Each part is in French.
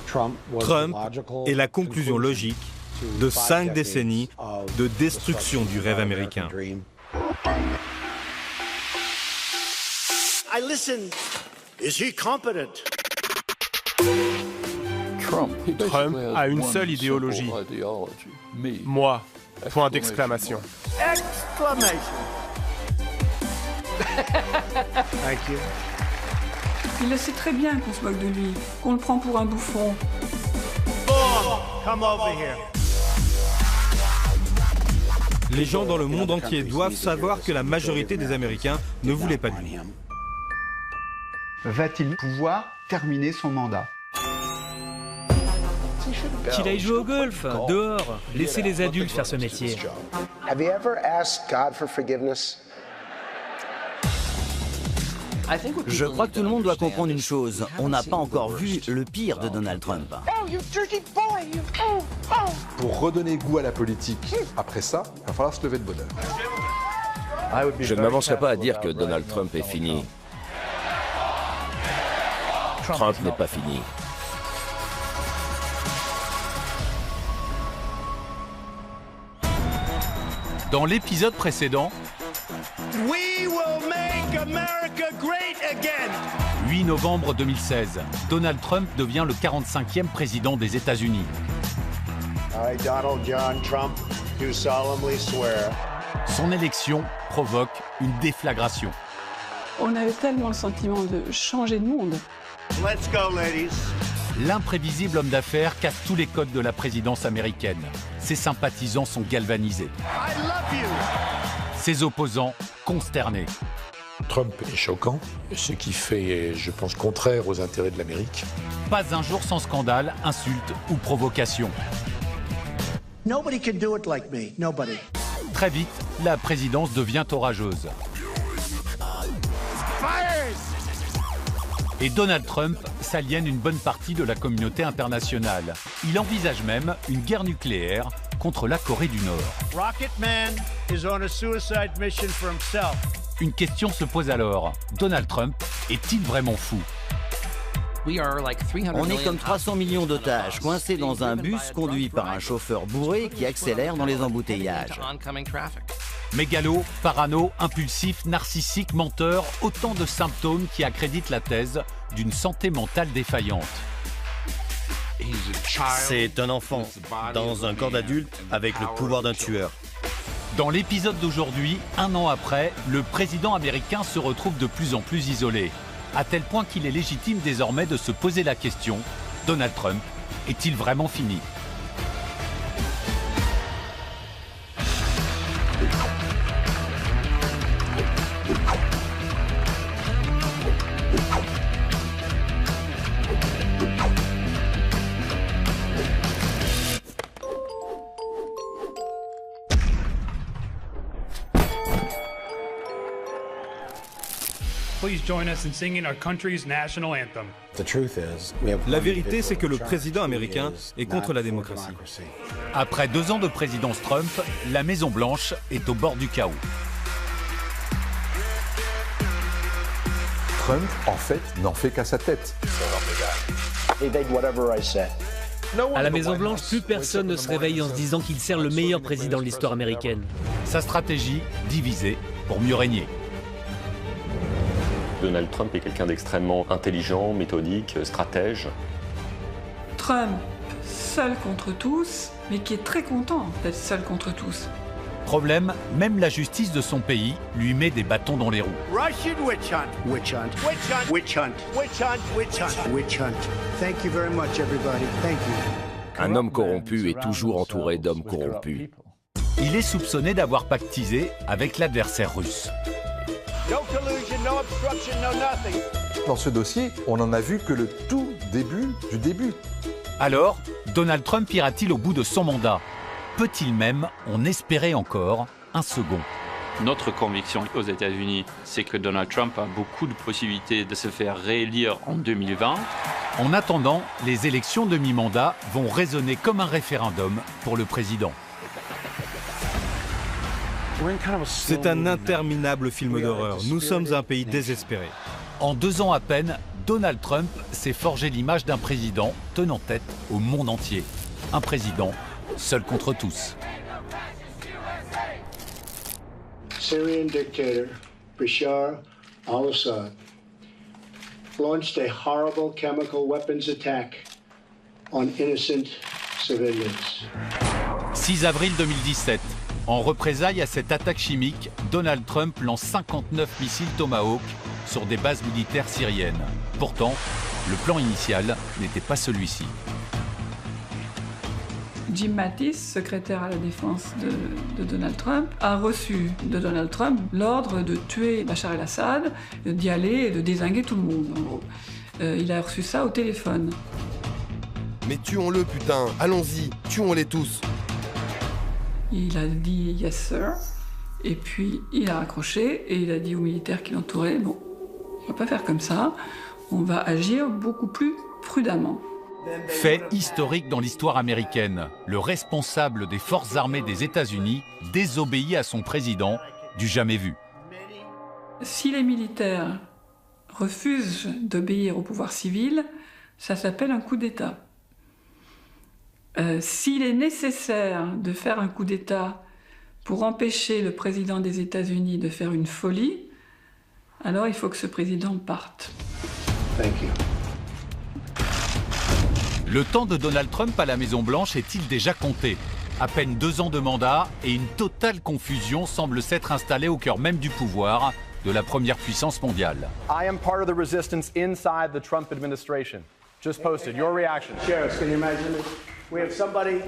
Trump est la conclusion logique de 5 décennies de destruction du rêve américain. I listen. Is he competent? Trump a une seule idéologie. Moi, point d'exclamation. Exclamation. Thank you. Il le sait très bien qu'on se moque de lui, qu'on le prend pour un bouffon. Come over here. Les gens dans le monde entier doivent savoir que la majorité des Américains ne voulaient pas de lui. Va-t-il pouvoir terminer son mandat? Qu'il aille jouer au golf, dehors. Laissez les adultes faire ce métier. Have you ever asked God for forgiveness? Je crois que tout le monde doit comprendre une chose. On n'a pas encore vu le pire de Donald Trump. Pour redonner goût à la politique, après ça, il va falloir se lever de bonne heure. Je ne m'avancerai pas à dire que Donald Trump est fini. Trump n'est pas fini. Dans l'épisode précédent, We will make America great again. 8 novembre 2016, Donald Trump devient le 45e président des États-Unis. I, Donald John Trump, do solemnly swear. Son élection provoque une déflagration. On avait tellement le sentiment de changer de monde. Let's go, ladies. L'imprévisible homme d'affaires casse tous les codes de la présidence américaine. Ses sympathisants sont galvanisés. I love you. Ses opposants consternés. Trump est choquant, ce qui fait, je pense, contraire aux intérêts de l'Amérique. Pas un jour sans scandale, insulte ou provocation. Nobody can do it like me. Nobody. Très vite, la présidence devient orageuse. Et Donald Trump s'aliène une bonne partie de la communauté internationale. Il envisage même une guerre nucléaire contre la Corée du Nord. Rocket Man is on a suicide mission for himself. Une question se pose alors. Donald Trump est-il vraiment fou? On est comme 300 millions d'otages coincés dans un bus conduit par un chauffeur bourré qui accélère dans les embouteillages. Mégalo, parano, impulsif, narcissique, menteur, autant de symptômes qui accréditent la thèse d'une santé mentale défaillante. C'est un enfant, dans un corps d'adulte, avec le pouvoir d'un tueur. Dans l'épisode d'aujourd'hui, 1 an après, le président américain se retrouve de plus en plus isolé, à tel point qu'il est légitime désormais de se poser la question, Donald Trump est-il vraiment fini ? Please join us in singing our country's national anthem. La vérité, c'est que le président américain est contre la démocratie. Après 2 ans de présidence Trump, la Maison-Blanche est au bord du chaos. Trump, en fait, n'en fait qu'à sa tête. À la Maison-Blanche, plus personne ne se réveille en se disant qu'il sert le meilleur président de l'histoire américaine. Sa stratégie, diviser pour mieux régner. Donald Trump est quelqu'un d'extrêmement intelligent, méthodique, stratège. Trump, seul contre tous, mais qui est très content d'être seul contre tous. Problème, même la justice de son pays lui met des bâtons dans les roues. Russian witch hunt. Witch hunt. Witch hunt. Witch hunt. Witch hunt. Witch hunt. Witch hunt. Thank you very much, everybody. Thank you. Un homme corrompu est toujours entouré d'hommes corrompus. Il est soupçonné d'avoir pactisé avec l'adversaire russe. No collusion, no obstruction, no nothing. Dans ce dossier, on n'en a vu que le tout début du début. Alors, Donald Trump ira-t-il au bout de son mandat? Peut-il même en espérer encore un second? Notre conviction aux États-Unis, c'est que Donald Trump a beaucoup de possibilités de se faire réélire en 2020. En attendant, les élections de mi-mandat vont résonner comme un référendum pour le président. C'est un interminable film d'horreur. Nous sommes un pays désespéré. En 2 ans à peine, Donald Trump s'est forgé l'image d'un président tenant tête au monde entier. Un président seul contre tous. Syrian dictator Bashar al-Assad launched a horrible chemical weapons attack on innocent civilians. 6 avril 2017. En représailles à cette attaque chimique, Donald Trump lance 59 missiles Tomahawk sur des bases militaires syriennes. Pourtant, le plan initial n'était pas celui-ci. Jim Mattis, secrétaire à la défense de Donald Trump, a reçu de Donald Trump l'ordre de tuer Bachar el-Assad, d'y aller et de dézinguer tout le monde, en gros. Il a reçu ça au téléphone. Mais tuons-le, putain, allons-y, tuons-les tous. Il a dit « yes sir », et puis il a raccroché et il a dit aux militaires qui l'entouraient « bon, on va pas faire comme ça, on va agir beaucoup plus prudemment ». Fait historique dans l'histoire américaine, le responsable des forces armées des États-Unis désobéit à son président, du jamais vu. Si les militaires refusent d'obéir au pouvoir civil, ça s'appelle un coup d'État. S'il est nécessaire de faire un coup d'État pour empêcher le président des États-Unis de faire une folie, alors il faut que ce président parte. Thank you. Le temps de Donald Trump à la Maison-Blanche est-il déjà compté? À peine 2 ans de mandat et une totale confusion semble s'être installée au cœur même du pouvoir de la première puissance mondiale. I am part of the resistance inside the Trump administration. Just posted. Your reaction. Sheriff, can you imagine it? We have somebody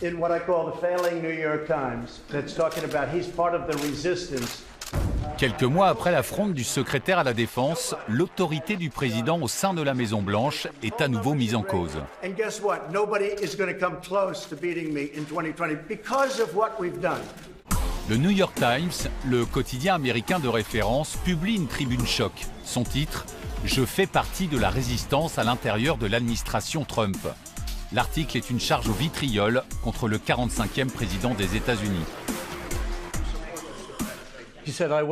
in what I call the failing New York Times that's talking about he's part of the resistance. Quelques mois après la fronde du secrétaire à la Défense, l'autorité du président au sein de la Maison-Blanche est à nouveau mise en cause. And guess what? Nobody is going to come close to beating me in 2020 because of what we've done. Le New York Times, le quotidien américain de référence, publie une tribune choc. Son titre, « Je fais partie de la résistance à l'intérieur de l'administration Trump ». L'article est une charge au vitriol contre le 45e président des États-Unis.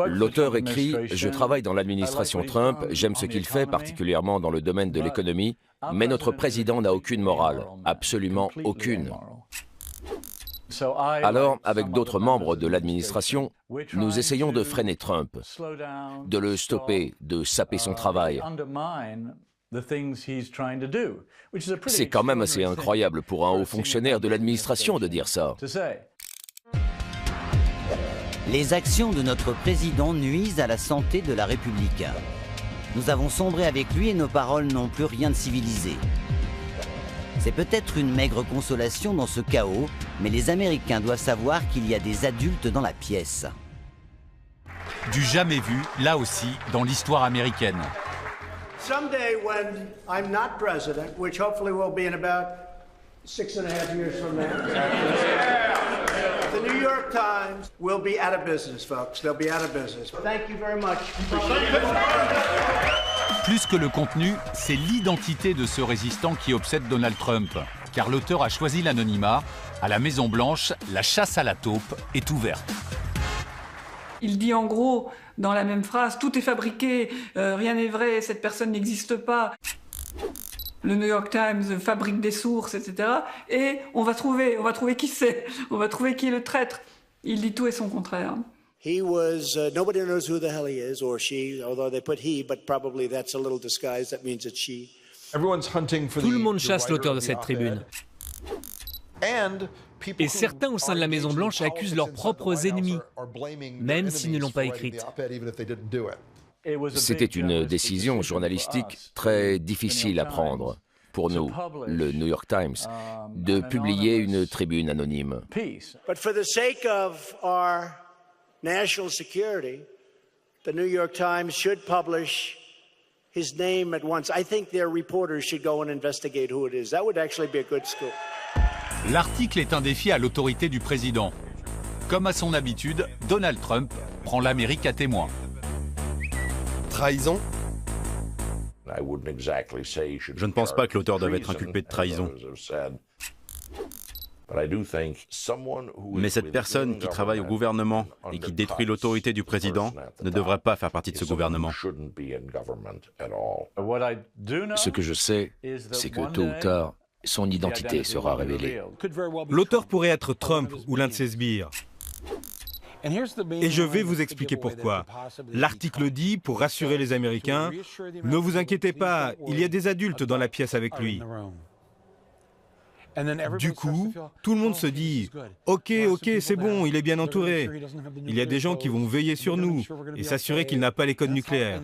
L'auteur écrit « Je travaille dans l'administration Trump, j'aime ce qu'il fait, particulièrement dans le domaine de l'économie, mais notre président n'a aucune morale, absolument aucune. » Alors, avec d'autres membres de l'administration, nous essayons de freiner Trump, de le stopper, de saper son travail. C'est quand même assez incroyable pour un haut fonctionnaire de l'administration de dire ça. Les actions de notre président nuisent à la santé de la République. Nous avons sombré avec lui et nos paroles n'ont plus rien de civilisé. C'est peut-être une maigre consolation dans ce chaos, mais les Américains doivent savoir qu'il y a des adultes dans la pièce. Du jamais vu, là aussi, dans l'histoire américaine. Someday when I'm not president, which hopefully will be in about 6.5 years from now, the New York Times will be out of business, folks. They'll be out of business. Thank you very much. Plus que le contenu, c'est l'identité de ce résistant qui obsède Donald Trump. Car l'auteur a choisi l'anonymat. À la Maison-Blanche, la chasse à la taupe est ouverte. Il dit en gros, dans la même phrase, tout est fabriqué, rien n'est vrai, cette personne n'existe pas. Le New York Times fabrique des sources, etc. Et on va trouver qui c'est, on va trouver qui est le traître. Il dit tout et son contraire. He was, nobody knows who the hell he is, or she, although they put he, but probably that's a little disguised, that means it's she. Tout le monde chasse l'auteur de cette tribune. Et certains au sein de la Maison-Blanche accusent leurs propres ennemis, même s'ils ne l'ont pas écrite. C'était une décision journalistique très difficile à prendre pour nous, le New York Times, de publier une tribune anonyme. But for the sake of our national security, the New York Times should publish his name at once. I think their reporters should go and investigate who it is. That would actually be a good scoop. L'article est un défi à l'autorité du président. Comme à son habitude, Donald Trump prend l'Amérique à témoin. Trahison? Je ne pense pas que l'auteur doive être inculpé de trahison. Mais cette personne qui travaille au gouvernement et qui détruit l'autorité du président ne devrait pas faire partie de ce gouvernement. Ce que je sais, c'est que tôt ou tard, son identité sera révélée. L'auteur pourrait être Trump ou l'un de ses sbires. Et je vais vous expliquer pourquoi. L'article dit, pour rassurer les Américains, « Ne vous inquiétez pas, il y a des adultes dans la pièce avec lui ». Du coup, tout le monde se dit « Ok, c'est bon, il est bien entouré. Il y a des gens qui vont veiller sur nous et s'assurer qu'il n'a pas les codes nucléaires. »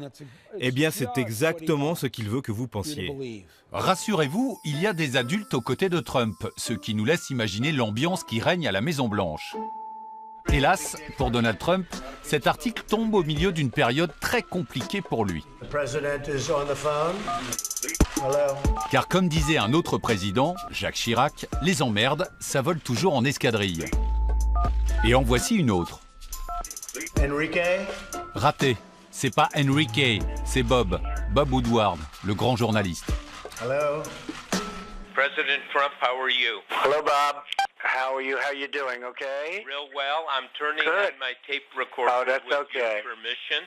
Eh bien, c'est exactement ce qu'il veut que vous pensiez. Rassurez-vous, il y a des adultes aux côtés de Trump, ce qui nous laisse imaginer l'ambiance qui règne à la Maison-Blanche. Hélas, pour Donald Trump, cet article tombe au milieu d'une période très compliquée pour lui. Car comme disait un autre président, Jacques Chirac, les emmerdes, ça vole toujours en escadrille. Et en voici une autre. Enrique? Raté. C'est pas Enrique, c'est Bob. Bob Woodward, le grand journaliste. Hello. President Trump, how are you? Hello, Bob. How are you? How you doing? Okay. Real well. I'm turning on my tape recorder with your permission.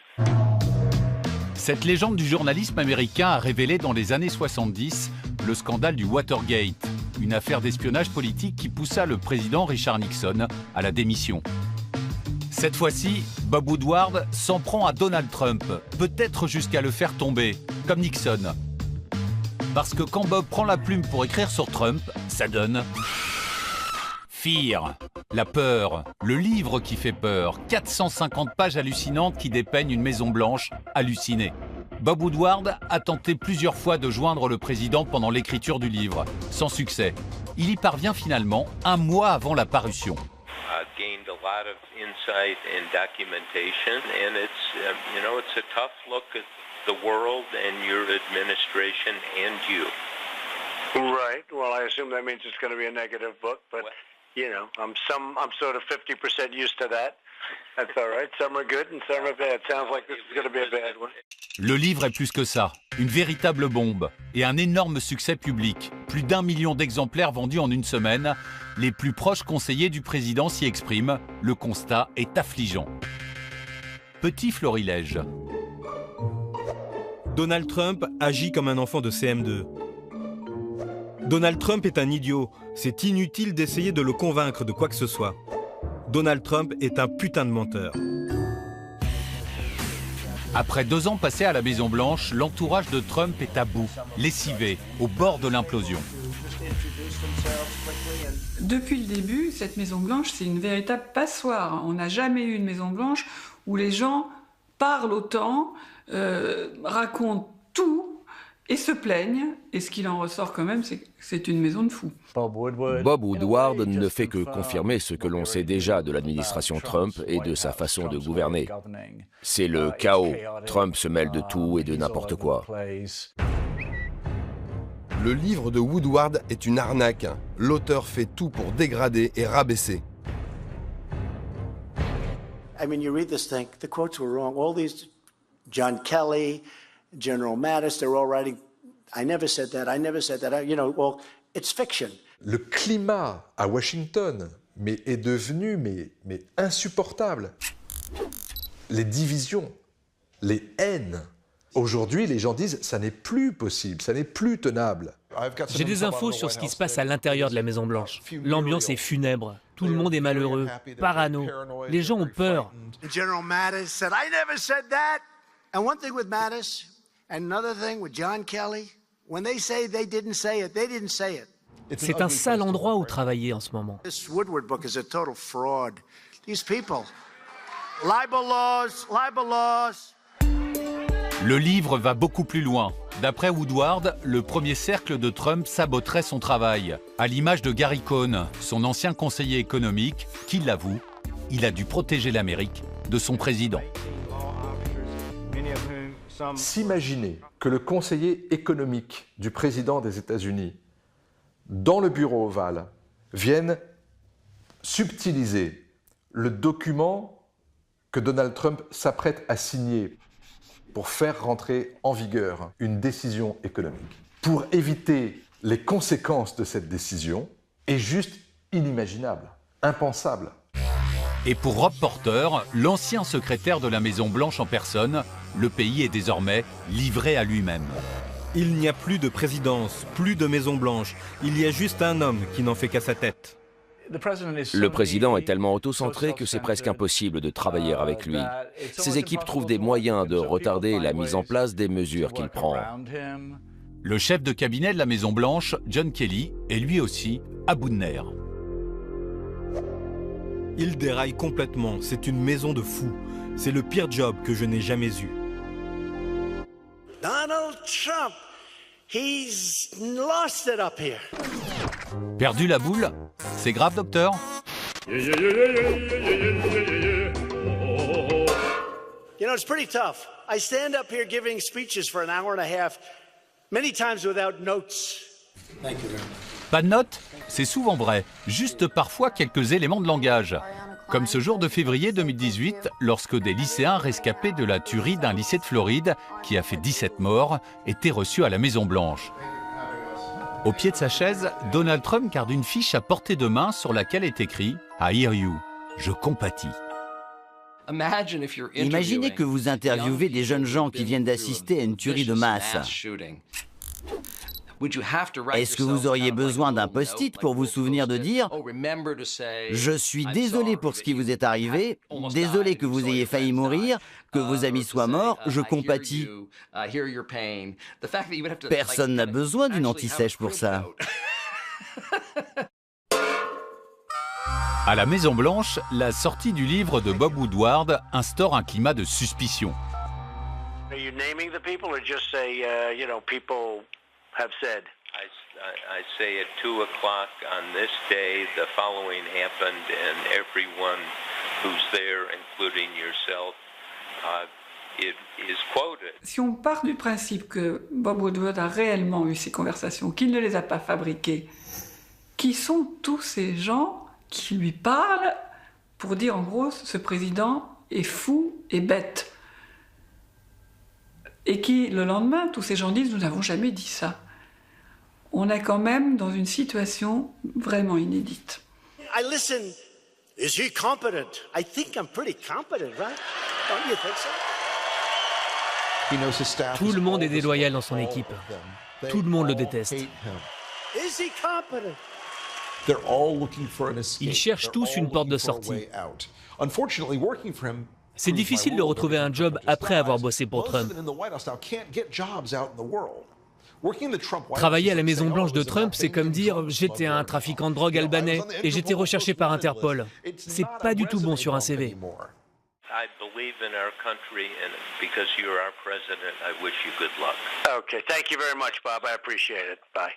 Cette légende du journalisme américain a révélé dans les années 70 le scandale du Watergate, une affaire d'espionnage politique qui poussa le président Richard Nixon à la démission. Cette fois-ci, Bob Woodward s'en prend à Donald Trump, peut-être jusqu'à le faire tomber, comme Nixon. Parce que quand Bob prend la plume pour écrire sur Trump, ça donne... Fear, la peur, le livre qui fait peur, 450 pages hallucinantes qui dépeignent une Maison-Blanche hallucinée. Bob Woodward a tenté plusieurs fois de joindre le président pendant l'écriture du livre, sans succès. Il y parvient finalement un mois avant la parution. Gained a lot of insight and documentation, and it's a tough look at the world and your administration and you. Right. Well, I assume that means it's going to be a negative book, but you know, I'm sort of 50% used to that. That's all right. Some are good and some are bad. Sounds like this is going to be a bad one. Le livre est plus que ça, une véritable bombe et un énorme succès public. Plus d'1 million d'exemplaires vendus en une semaine. Les plus proches conseillers du président s'y expriment. Le constat est affligeant. Petit florilège. Donald Trump agit comme un enfant de CM2. Donald Trump est un idiot. C'est inutile d'essayer de le convaincre de quoi que ce soit. Donald Trump est un putain de menteur. Après 2 ans passés à la Maison-Blanche, l'entourage de Trump est à bout, lessivé, au bord de l'implosion. Depuis le début, cette Maison-Blanche, c'est une véritable passoire. On n'a jamais eu une Maison-Blanche où les gens parlent autant, racontent tout et se plaignent. Et ce qu'il en ressort quand même, c'est que c'est une maison de fous. Bob Woodward ne fait que confirmer ce que l'on sait déjà de l'administration Trump et de sa façon de gouverner. C'est le chaos. Trump se mêle de tout et de n'importe quoi. Le livre de Woodward est une arnaque. L'auteur fait tout pour dégrader et rabaisser. I mean, you read this thing, the quotes were wrong. All these, John Kelly, General Mattis, they're all writing, I never said that, you know, well, it's fiction. Le climat à Washington est devenu insupportable. Les divisions, les haines. Aujourd'hui, les gens disent ça n'est plus possible, ça n'est plus tenable. J'ai des infos sur ce qui se passe à l'intérieur de la Maison-Blanche. L'ambiance est funèbre. Tout le monde est malheureux, parano. Les gens ont peur. General Mattis said, I never said that. And one thing with Mattis, and another thing with John Kelly, when they say they didn't say it, they didn't say it. C'est un sale endroit où travailler en ce moment. This Woodward book is a total fraud. These people, libel laws. Le livre va beaucoup plus loin. D'après Woodward, le premier cercle de Trump saboterait son travail, à l'image de Gary Cohn, son ancien conseiller économique, qui l'avoue, il a dû protéger l'Amérique de son président. S'imaginer que le conseiller économique du président des États-Unis, dans le bureau ovale, vienne subtiliser le document que Donald Trump s'apprête à signer pour faire rentrer en vigueur une décision économique, pour éviter les conséquences de cette décision et juste inimaginable, impensable. Et pour Rob Porter, l'ancien secrétaire de la Maison-Blanche en personne, le pays est désormais livré à lui-même. Il n'y a plus de présidence, plus de Maison-Blanche. Il y a juste un homme qui n'en fait qu'à sa tête. Le président est tellement auto-centré que c'est presque impossible de travailler avec lui. Ses équipes trouvent des moyens de retarder la mise en place des mesures qu'il prend. Le chef de cabinet de la Maison-Blanche, John Kelly, est lui aussi à bout de nerfs. Il déraille complètement, c'est une maison de fous. C'est le pire job que je n'ai jamais eu. Donald Trump, he's lost it up here. Perdu la boule? C'est grave, docteur? You know, it's pretty tough. I stand up here giving speeches for an hour and a half, many times without notes. Thank you very much. Pas de notes? C'est souvent vrai, juste parfois quelques éléments de langage. Comme ce jour de février 2018, lorsque des lycéens rescapés de la tuerie d'un lycée de Floride, qui a fait 17 morts, étaient reçus à la Maison-Blanche. Au pied de sa chaise, Donald Trump garde une fiche à portée de main sur laquelle est écrit « I hear you », je compatis. Imaginez que vous interviewez des jeunes gens qui viennent d'assister à une tuerie de masse. Est-ce que vous auriez besoin d'un post-it pour vous souvenir de dire « Je suis désolé pour ce qui vous est arrivé, désolé que vous ayez failli mourir, que vos amis soient morts, je compatis ». Personne n'a besoin d'une anti-sèche pour ça. À la Maison-Blanche, la sortie du livre de Bob Woodward instaure un climat de suspicion. Have said. I say at 2 o'clock on this day, the following happened, and everyone who's there, including yourself, it is quoted. Si on part du principe que Bob Woodward a réellement eu ces conversations, qu'il ne les a pas fabriquées, qui sont tous ces gens qui lui parlent pour dire en gros ce président est fou et bête, et qui le lendemain tous ces gens disent nous n'avons jamais dit ça. On est quand même dans une situation vraiment inédite. I listen. Is he competent? I think I'm pretty competent, right? Don't you think so? Tout le monde est déloyal dans son équipe. Tout le monde le déteste. Is he competent? Ils cherchent tous une porte de sortie. C'est difficile de retrouver un job après avoir bossé pour Trump. Travailler à la Maison-Blanche de Trump, c'est comme dire « j'étais un trafiquant de drogue albanais et j'étais recherché par Interpol ». C'est pas du tout bon sur un CV. I believe in our country, and because you're our president, I wish you good luck. Okay, thank you very much, Bob. I appreciate it. Bye.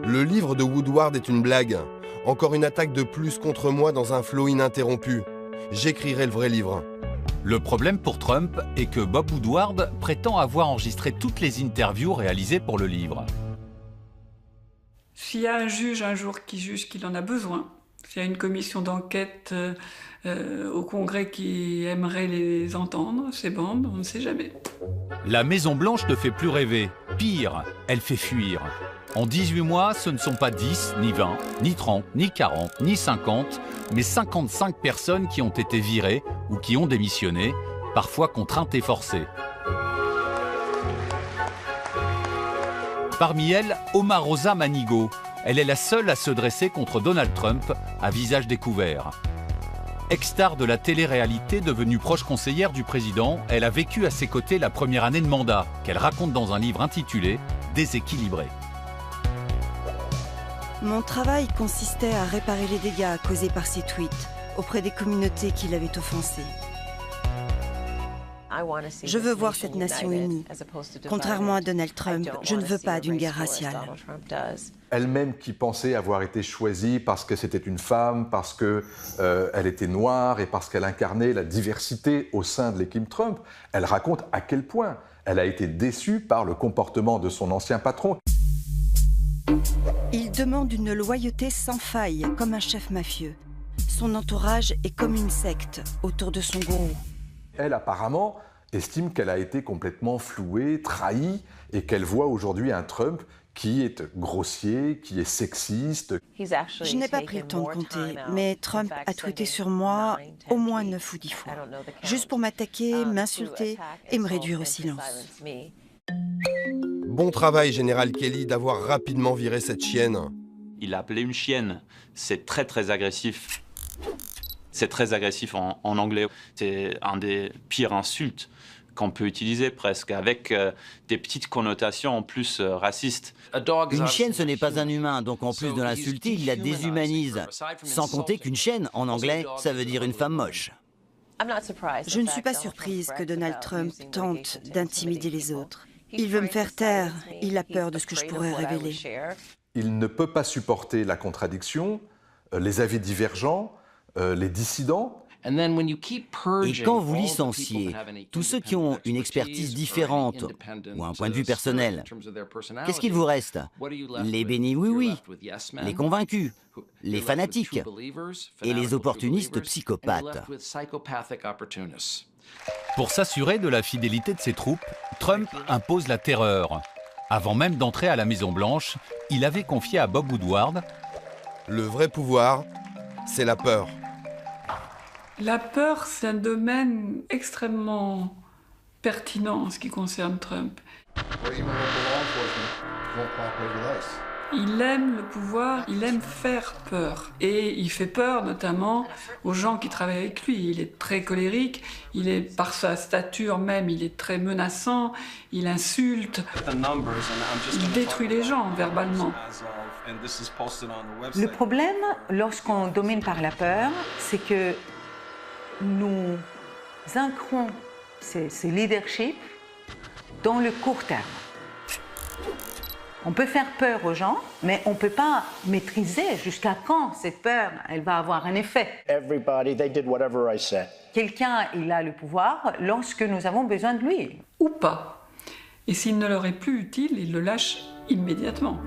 Le livre de Woodward est une blague. Encore une attaque de plus contre moi dans un flot ininterrompu. J'écrirai le vrai livre. Le problème pour Trump est que Bob Woodward prétend avoir enregistré toutes les interviews réalisées pour le livre. S'il y a un juge un jour qui juge qu'il en a besoin, s'il y a une commission d'enquête au Congrès qui aimerait les entendre, ces bandes, on ne sait jamais. La Maison-Blanche ne fait plus rêver. Pire, elle fait fuir. En 18 mois, ce ne sont pas 10, ni 20, ni 30, ni 40, ni 50, mais 55 personnes qui ont été virées ou qui ont démissionné, parfois contraintes et forcées. Parmi elles, Omarosa Manigault. Elle est la seule à se dresser contre Donald Trump à visage découvert. Ex-star de la télé-réalité devenue proche conseillère du président, elle a vécu à ses côtés la première année de mandat, qu'elle raconte dans un livre intitulé « Déséquilibré ». Mon travail consistait à réparer les dégâts causés par ces tweets auprès des communautés qui l'avaient offensé. Je veux voir cette nation unie. Contrairement à Donald Trump, je ne veux pas d'une guerre raciale. Elle-même qui pensait avoir été choisie parce que c'était une femme, parce qu'elle était noire et parce qu'elle incarnait la diversité au sein de l'équipe Trump, elle raconte à quel point elle a été déçue par le comportement de son ancien patron. Il demande une loyauté sans faille, comme un chef mafieux. Son entourage est comme une secte autour de son gourou. Elle, apparemment, estime qu'elle a été complètement flouée, trahie, et qu'elle voit aujourd'hui un Trump qui est grossier, qui est sexiste. Je n'ai pas pris le temps de compter, mais Trump a tweeté sur moi au moins 9 ou 10 fois, juste pour m'attaquer, m'insulter et me réduire au silence. Bon travail, Général Kelly, d'avoir rapidement viré cette chienne. Il l'a appelé une chienne. C'est très très agressif. C'est très agressif en anglais. C'est un des pires insultes qu'on peut utiliser presque, avec des petites connotations en plus racistes. Une chienne, ce n'est pas un humain, donc en plus de l'insulter, il la déshumanise. Sans compter qu'une chienne, en anglais, ça veut dire une femme moche. Je ne suis pas surprise que Donald Trump tente d'intimider les autres. Il veut me faire taire, il a peur de ce que je pourrais révéler. Il ne peut pas supporter la contradiction, les avis divergents, les dissidents. Et quand vous licenciez tous ceux qui ont une expertise différente ou un point de vue personnel, qu'est-ce qu'il vous reste? Les bénis oui-oui, les convaincus, les fanatiques et les opportunistes psychopathes. Pour s'assurer de la fidélité de ses troupes, Trump impose la terreur. Avant même d'entrer à la Maison-Blanche, il avait confié à Bob Woodward « Le vrai pouvoir, c'est la peur. » La peur, c'est un domaine extrêmement pertinent en ce qui concerne Trump. Il aime le pouvoir, il aime faire peur. Et il fait peur notamment aux gens qui travaillent avec lui. Il est très colérique, par sa stature même, il est très menaçant, il insulte, il détruit les gens verbalement. Le problème, lorsqu'on domine par la peur, c'est que nous ancrons ce leadership dans le court terme. On peut faire peur aux gens, mais on ne peut pas maîtriser jusqu'à quand cette peur elle va avoir un effet. Quelqu'un, il a le pouvoir lorsque nous avons besoin de lui. Ou pas. Et s'il ne leur est plus utile, il le lâche immédiatement.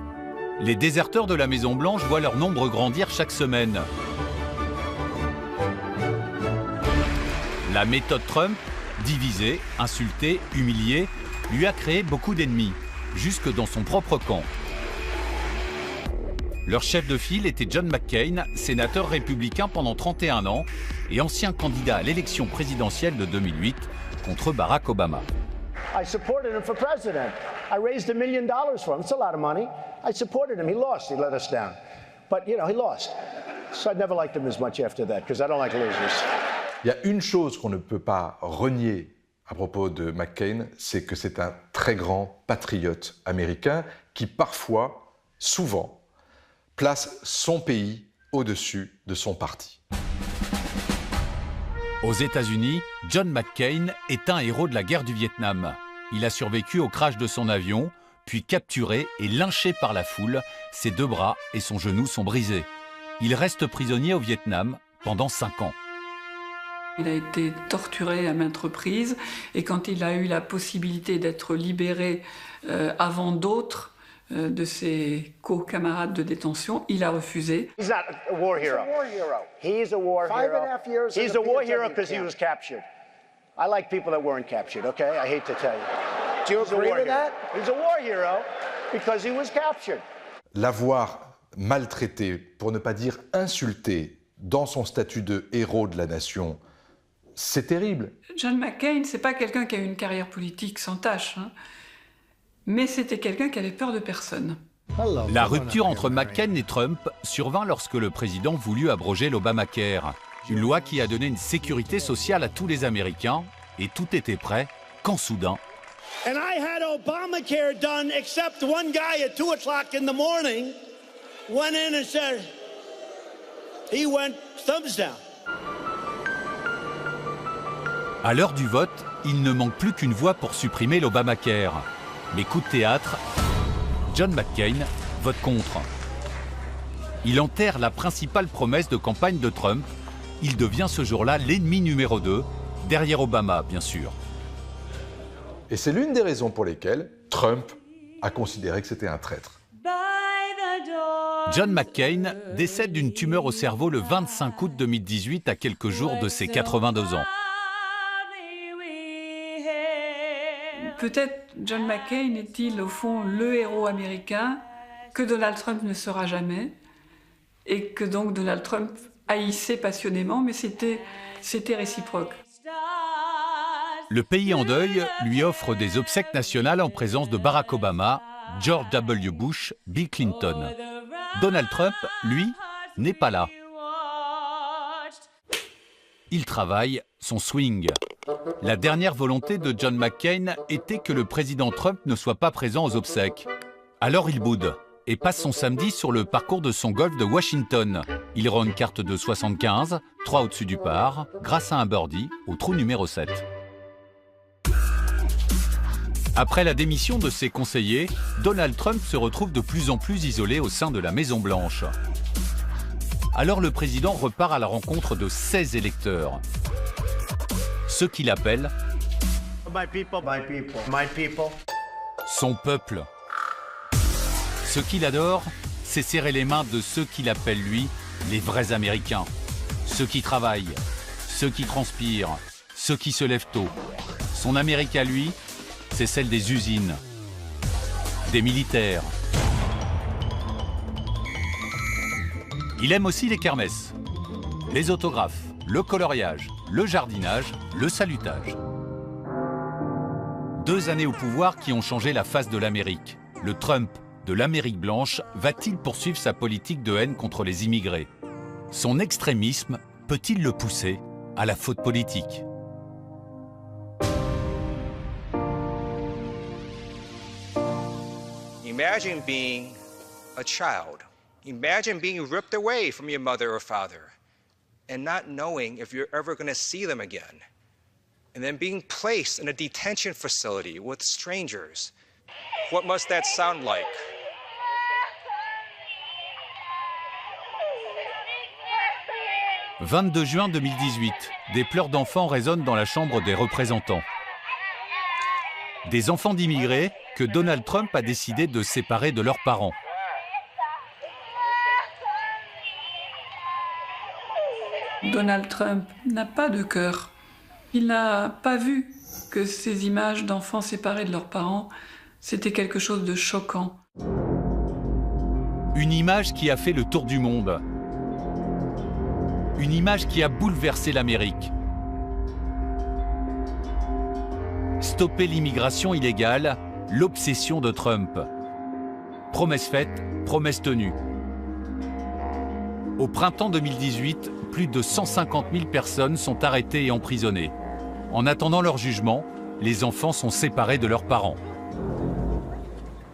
Les déserteurs de la Maison-Blanche voient leur nombre grandir chaque semaine. La méthode Trump, diviser, insulter, humilier, lui a créé beaucoup d'ennemis, jusque dans son propre camp. Leur chef de file était John McCain, sénateur républicain pendant 31 ans et ancien candidat à l'élection présidentielle de 2008 contre Barack Obama. I supported him for president. I raised $1 million for him. It's a lot of money. I supported him. He lost. He let us down. But, you know, he lost. So I never liked him as much after that because I don't like losers. Il y a une chose qu'on ne peut pas renier à propos de McCain, c'est que c'est un très grand patriote américain qui parfois, souvent, place son pays au-dessus de son parti. Aux États-Unis, John McCain est un héros de la guerre du Vietnam. Il a survécu au crash de son avion, puis capturé et lynché par la foule. Ses 2 bras et son genou sont brisés. Il reste prisonnier au Vietnam pendant 5 ans. Il a été torturé à maintes reprises et quand il a eu la possibilité d'être libéré avant d'autres de ses co-camarades de détention, il a refusé. He's not a war hero. He's a war hero. He's a war hero because he was captured. I like people that weren't captured, okay? I hate to tell you. Do you agree with that? He's a war hero because he was captured. L'avoir maltraité, pour ne pas dire insulté, dans son statut de héros de la nation, c'est terrible. John McCain, c'est pas quelqu'un qui a eu une carrière politique sans tâche, hein. Mais c'était quelqu'un qui avait peur de personne. La rupture entre McCain et Trump survint lorsque le président voulut abroger l'Obamacare, une loi qui a donné une sécurité sociale à tous les Américains, et tout était prêt quand soudain... And I had Obamacare done except one guy at 2 o'clock in the morning went in and said, he went thumbs down. À l'heure du vote, il ne manque plus qu'une voix pour supprimer l'Obamacare. Mais coup de théâtre, John McCain vote contre. Il enterre la principale promesse de campagne de Trump. Il devient ce jour-là l'ennemi numéro 2, derrière Obama, bien sûr. Et c'est l'une des raisons pour lesquelles Trump a considéré que c'était un traître. John McCain décède d'une tumeur au cerveau le 25 août 2018, à quelques jours de ses 82 ans. peut-être John McCain est-il au fond le héros américain que Donald Trump ne sera jamais, et que donc Donald Trump haïssait passionnément, mais c'était réciproque. Le pays en deuil lui offre des obsèques nationales en présence de Barack Obama, George W. Bush, Bill Clinton. Donald Trump, lui, n'est pas là. Il travaille son swing. La dernière volonté de John McCain était que le président Trump ne soit pas présent aux obsèques. Alors il boude et passe son samedi sur le parcours de son golf de Washington. Il rend une carte de 75, 3 au-dessus du par, grâce à un birdie au trou numéro 7. Après la démission de ses conseillers, Donald Trump se retrouve de plus en plus isolé au sein de la Maison-Blanche. Alors le président repart à la rencontre de 16 électeurs, ceux qu'il appelle son peuple. Ce qu'il adore, c'est serrer les mains de ceux qu'il appelle, lui, les vrais Américains. Ceux qui travaillent, ceux qui transpirent, ceux qui se lèvent tôt. Son Amérique à lui, c'est celle des usines, des militaires. Il aime aussi les kermesses, les autographes, le coloriage, le jardinage, le salutage. 2 années au pouvoir qui ont changé la face de l'Amérique. Le Trump de l'Amérique blanche va-t-il poursuivre sa politique de haine contre les immigrés? Son extrémisme peut-il le pousser à la faute politique? Imagine being a child. Imagine being ripped away from your mother or father and not knowing if you're ever going to see them again. And then being placed in a detention facility with strangers. What must that sound like? « 22 juin 2018, des pleurs d'enfants résonnent dans la Chambre des représentants. Des enfants d'immigrés que Donald Trump a décidé de séparer de leurs parents. Donald Trump n'a pas de cœur. Il n'a pas vu que ces images d'enfants séparés de leurs parents, c'était quelque chose de choquant. Une image qui a fait le tour du monde. Une image qui a bouleversé l'Amérique. Stopper l'immigration illégale, l'obsession de Trump. Promesse faite, promesse tenue. Au printemps 2018, plus de 150 000 personnes sont arrêtées et emprisonnées. En attendant leur jugement, les enfants sont séparés de leurs parents.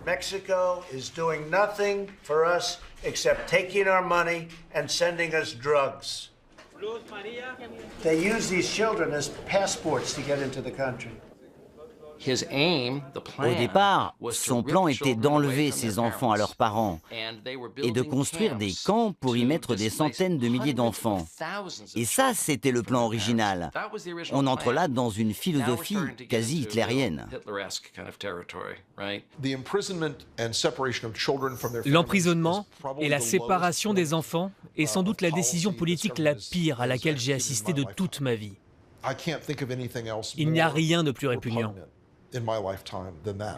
Mexico is doing nothing for us except taking our money and sending us drugs. They use these children as passports to get into the country. Au départ, son plan était d'enlever ces enfants à leurs parents et de construire des camps pour y mettre des centaines de milliers d'enfants. Et ça, c'était le plan original. On entre là dans une philosophie quasi hitlérienne. L'emprisonnement et la séparation des enfants est sans doute la décision politique la pire à laquelle j'ai assisté de toute ma vie. Il n'y a rien de plus répugnant. In my lifetime than that.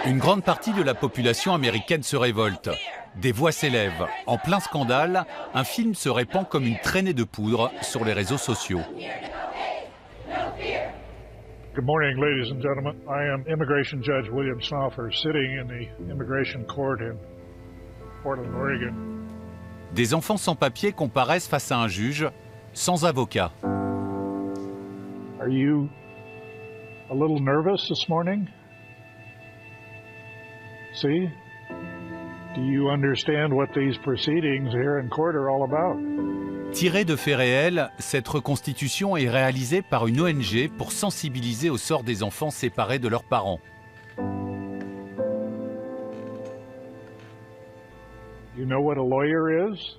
Une grande partie de la population américaine se révolte. Des voix s'élèvent. En plein scandale, un film se répand comme une traînée de poudre sur les réseaux sociaux. Good morning, ladies and gentlemen. I am Immigration Judge William Stauffer, sitting in the Immigration Court in Portland, Oregon. Des enfants sans papier comparaissent face à un juge, sans avocat. Are you a little nervous this morning? See? Do you understand what these proceedings here in court are all about? Tirée de faits réels, cette reconstitution est réalisée par une ONG pour sensibiliser au sort des enfants séparés de leurs parents. You know what a lawyer is?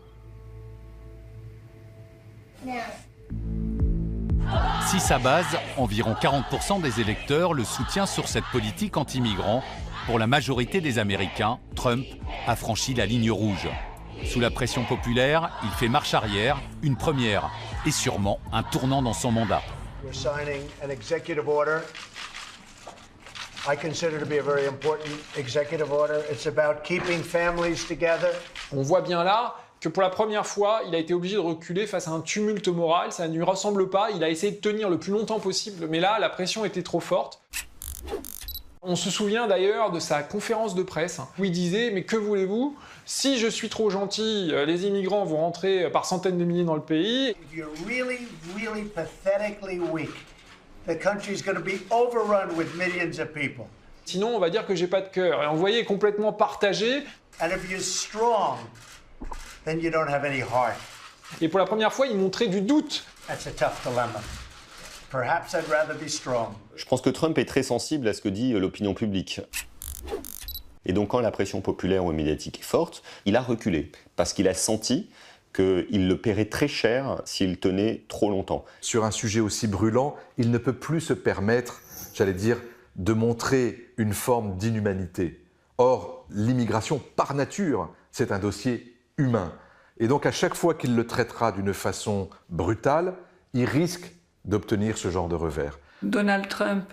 Si sa base, environ 40% des électeurs le soutient sur cette politique anti-migrants, pour la majorité des Américains, Trump a franchi la ligne rouge. Sous la pression populaire, il fait marche arrière, une première, et sûrement un tournant dans son mandat. We're signing an executive order. I consider to be a very important executive order. It's about keeping families together. On voit bien là que pour la première fois, il a été obligé de reculer face à un tumulte moral. Ça ne lui ressemble pas. Il a essayé de tenir le plus longtemps possible, mais là, la pression était trop forte. On se souvient d'ailleurs de sa conférence de presse où il disait « Mais que voulez-vous ? Si je suis trop gentil, les immigrants vont rentrer par centaines de milliers dans le pays. You're really, really pathetically weak. The country's going to be overrun with millions of people. Sinon, on va dire que j'ai pas de cœur. » Et on voyait complètement partagé. And if you're strong, then you don't have any heart. Et pour la première fois, il montrait du doute. That's a tough dilemma. Perhaps I'd rather be strong. Je pense que Trump est très sensible à ce que dit l'opinion publique. Et donc quand la pression populaire ou médiatique est forte, il a reculé, parce qu'il a senti qu'il le paierait très cher s'il tenait trop longtemps. Sur un sujet aussi brûlant, il ne peut plus se permettre, j'allais dire, de montrer une forme d'inhumanité. Or, l'immigration, par nature, c'est un dossier humain. Et donc à chaque fois qu'il le traitera d'une façon brutale, il risque d'obtenir ce genre de revers. Donald Trump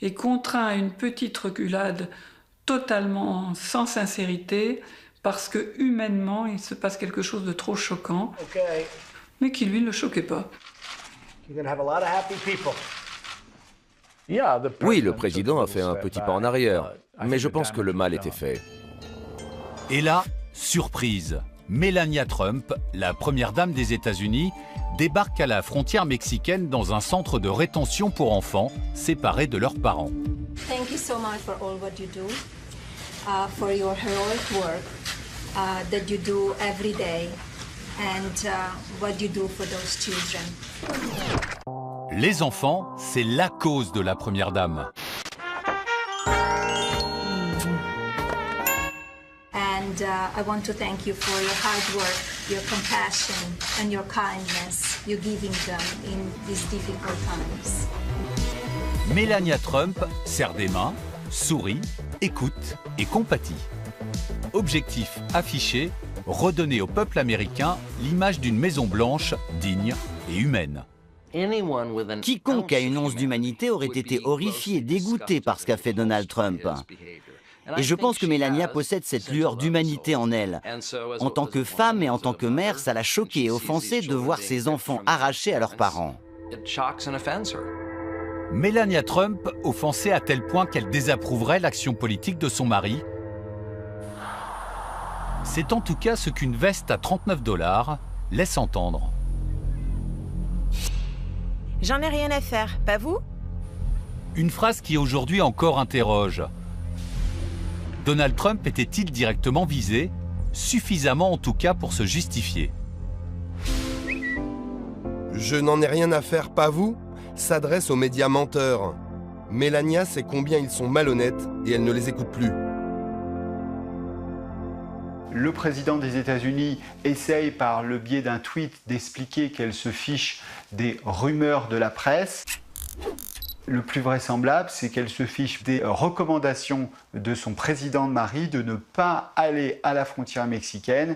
est contraint à une petite reculade totalement sans sincérité parce que humainement il se passe quelque chose de trop choquant, mais qui lui ne le choquait pas. Oui, le président a fait un petit pas en arrière, mais je pense que le mal était fait. Et là, surprise, Melania Trump, la première dame des États-Unis, débarque à la frontière mexicaine dans un centre de rétention pour enfants, séparés de leurs parents. Thank you so much for all what you do, for your heroic work that you do every day, and what you do for those children. Les enfants, c'est la cause de la première dame. And I want to thank you for your hard work, your compassion, and your kindness you're giving them in these difficult times. Melania Trump serre des mains, sourit, écoute et compatit. Objectif affiché, redonner au peuple américain l'image d'une Maison-Blanche digne et humaine. Quiconque a une once d'humanité aurait été horrifié, dégoûté par ce qu'a fait Donald Trump. Et je pense que Melania possède cette lueur d'humanité en elle. En tant que femme et en tant que mère, ça l'a choquée et offensée de voir ses enfants arrachés à leurs parents. Melania Trump offensée à tel point qu'elle désapprouverait l'action politique de son mari. C'est en tout cas ce qu'une veste à $39 laisse entendre. J'en ai rien à faire, pas vous? Une phrase qui aujourd'hui encore interroge. Donald Trump était-il directement visé? Suffisamment en tout cas pour se justifier. Je n'en ai rien à faire, pas vous, s'adresse aux médias menteurs. Melania sait combien ils sont malhonnêtes et elle ne les écoute plus. Le président des États-Unis essaye par le biais d'un tweet d'expliquer qu'elle se fiche des rumeurs de la presse. Le plus vraisemblable, c'est qu'elle se fiche des recommandations de son président de mari de ne pas aller à la frontière mexicaine.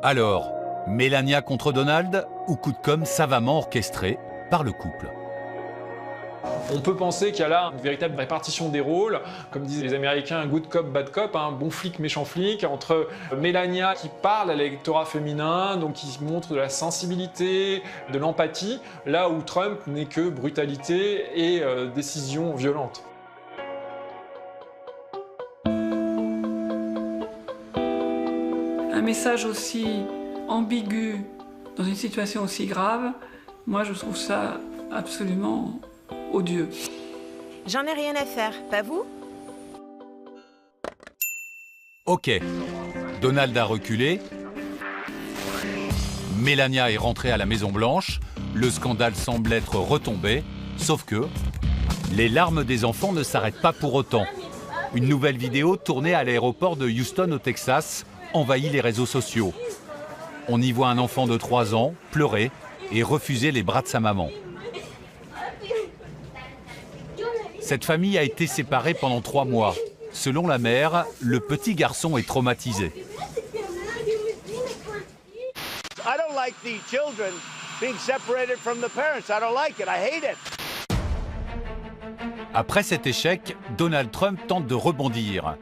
Alors, Melania contre Donald ou coup de com' savamment orchestré par le couple? On peut penser qu'il y a là une véritable répartition des rôles, comme disent les Américains, good cop, bad cop, un bon flic, méchant flic, entre Melania qui parle à l'électorat féminin, donc qui montre de la sensibilité, de l'empathie, là où Trump n'est que brutalité et décision violente. Un message aussi ambigu dans une situation aussi grave, moi je trouve ça absolument odieux. J'en ai rien à faire, pas vous? Ok, Donald a reculé, Melania est rentrée à la Maison-Blanche, le scandale semble être retombé, sauf que les larmes des enfants ne s'arrêtent pas pour autant. Une nouvelle vidéo tournée à l'aéroport de Houston au Texas envahit les réseaux sociaux. On y voit un enfant de 3 ans pleurer et refuser les bras de sa maman. Cette famille a été séparée pendant 3 mois. Selon la mère, le petit garçon est traumatisé. like the children being separated from the parents. I don't like it. I hate it. Après cet échec, Donald Trump tente de rebondir.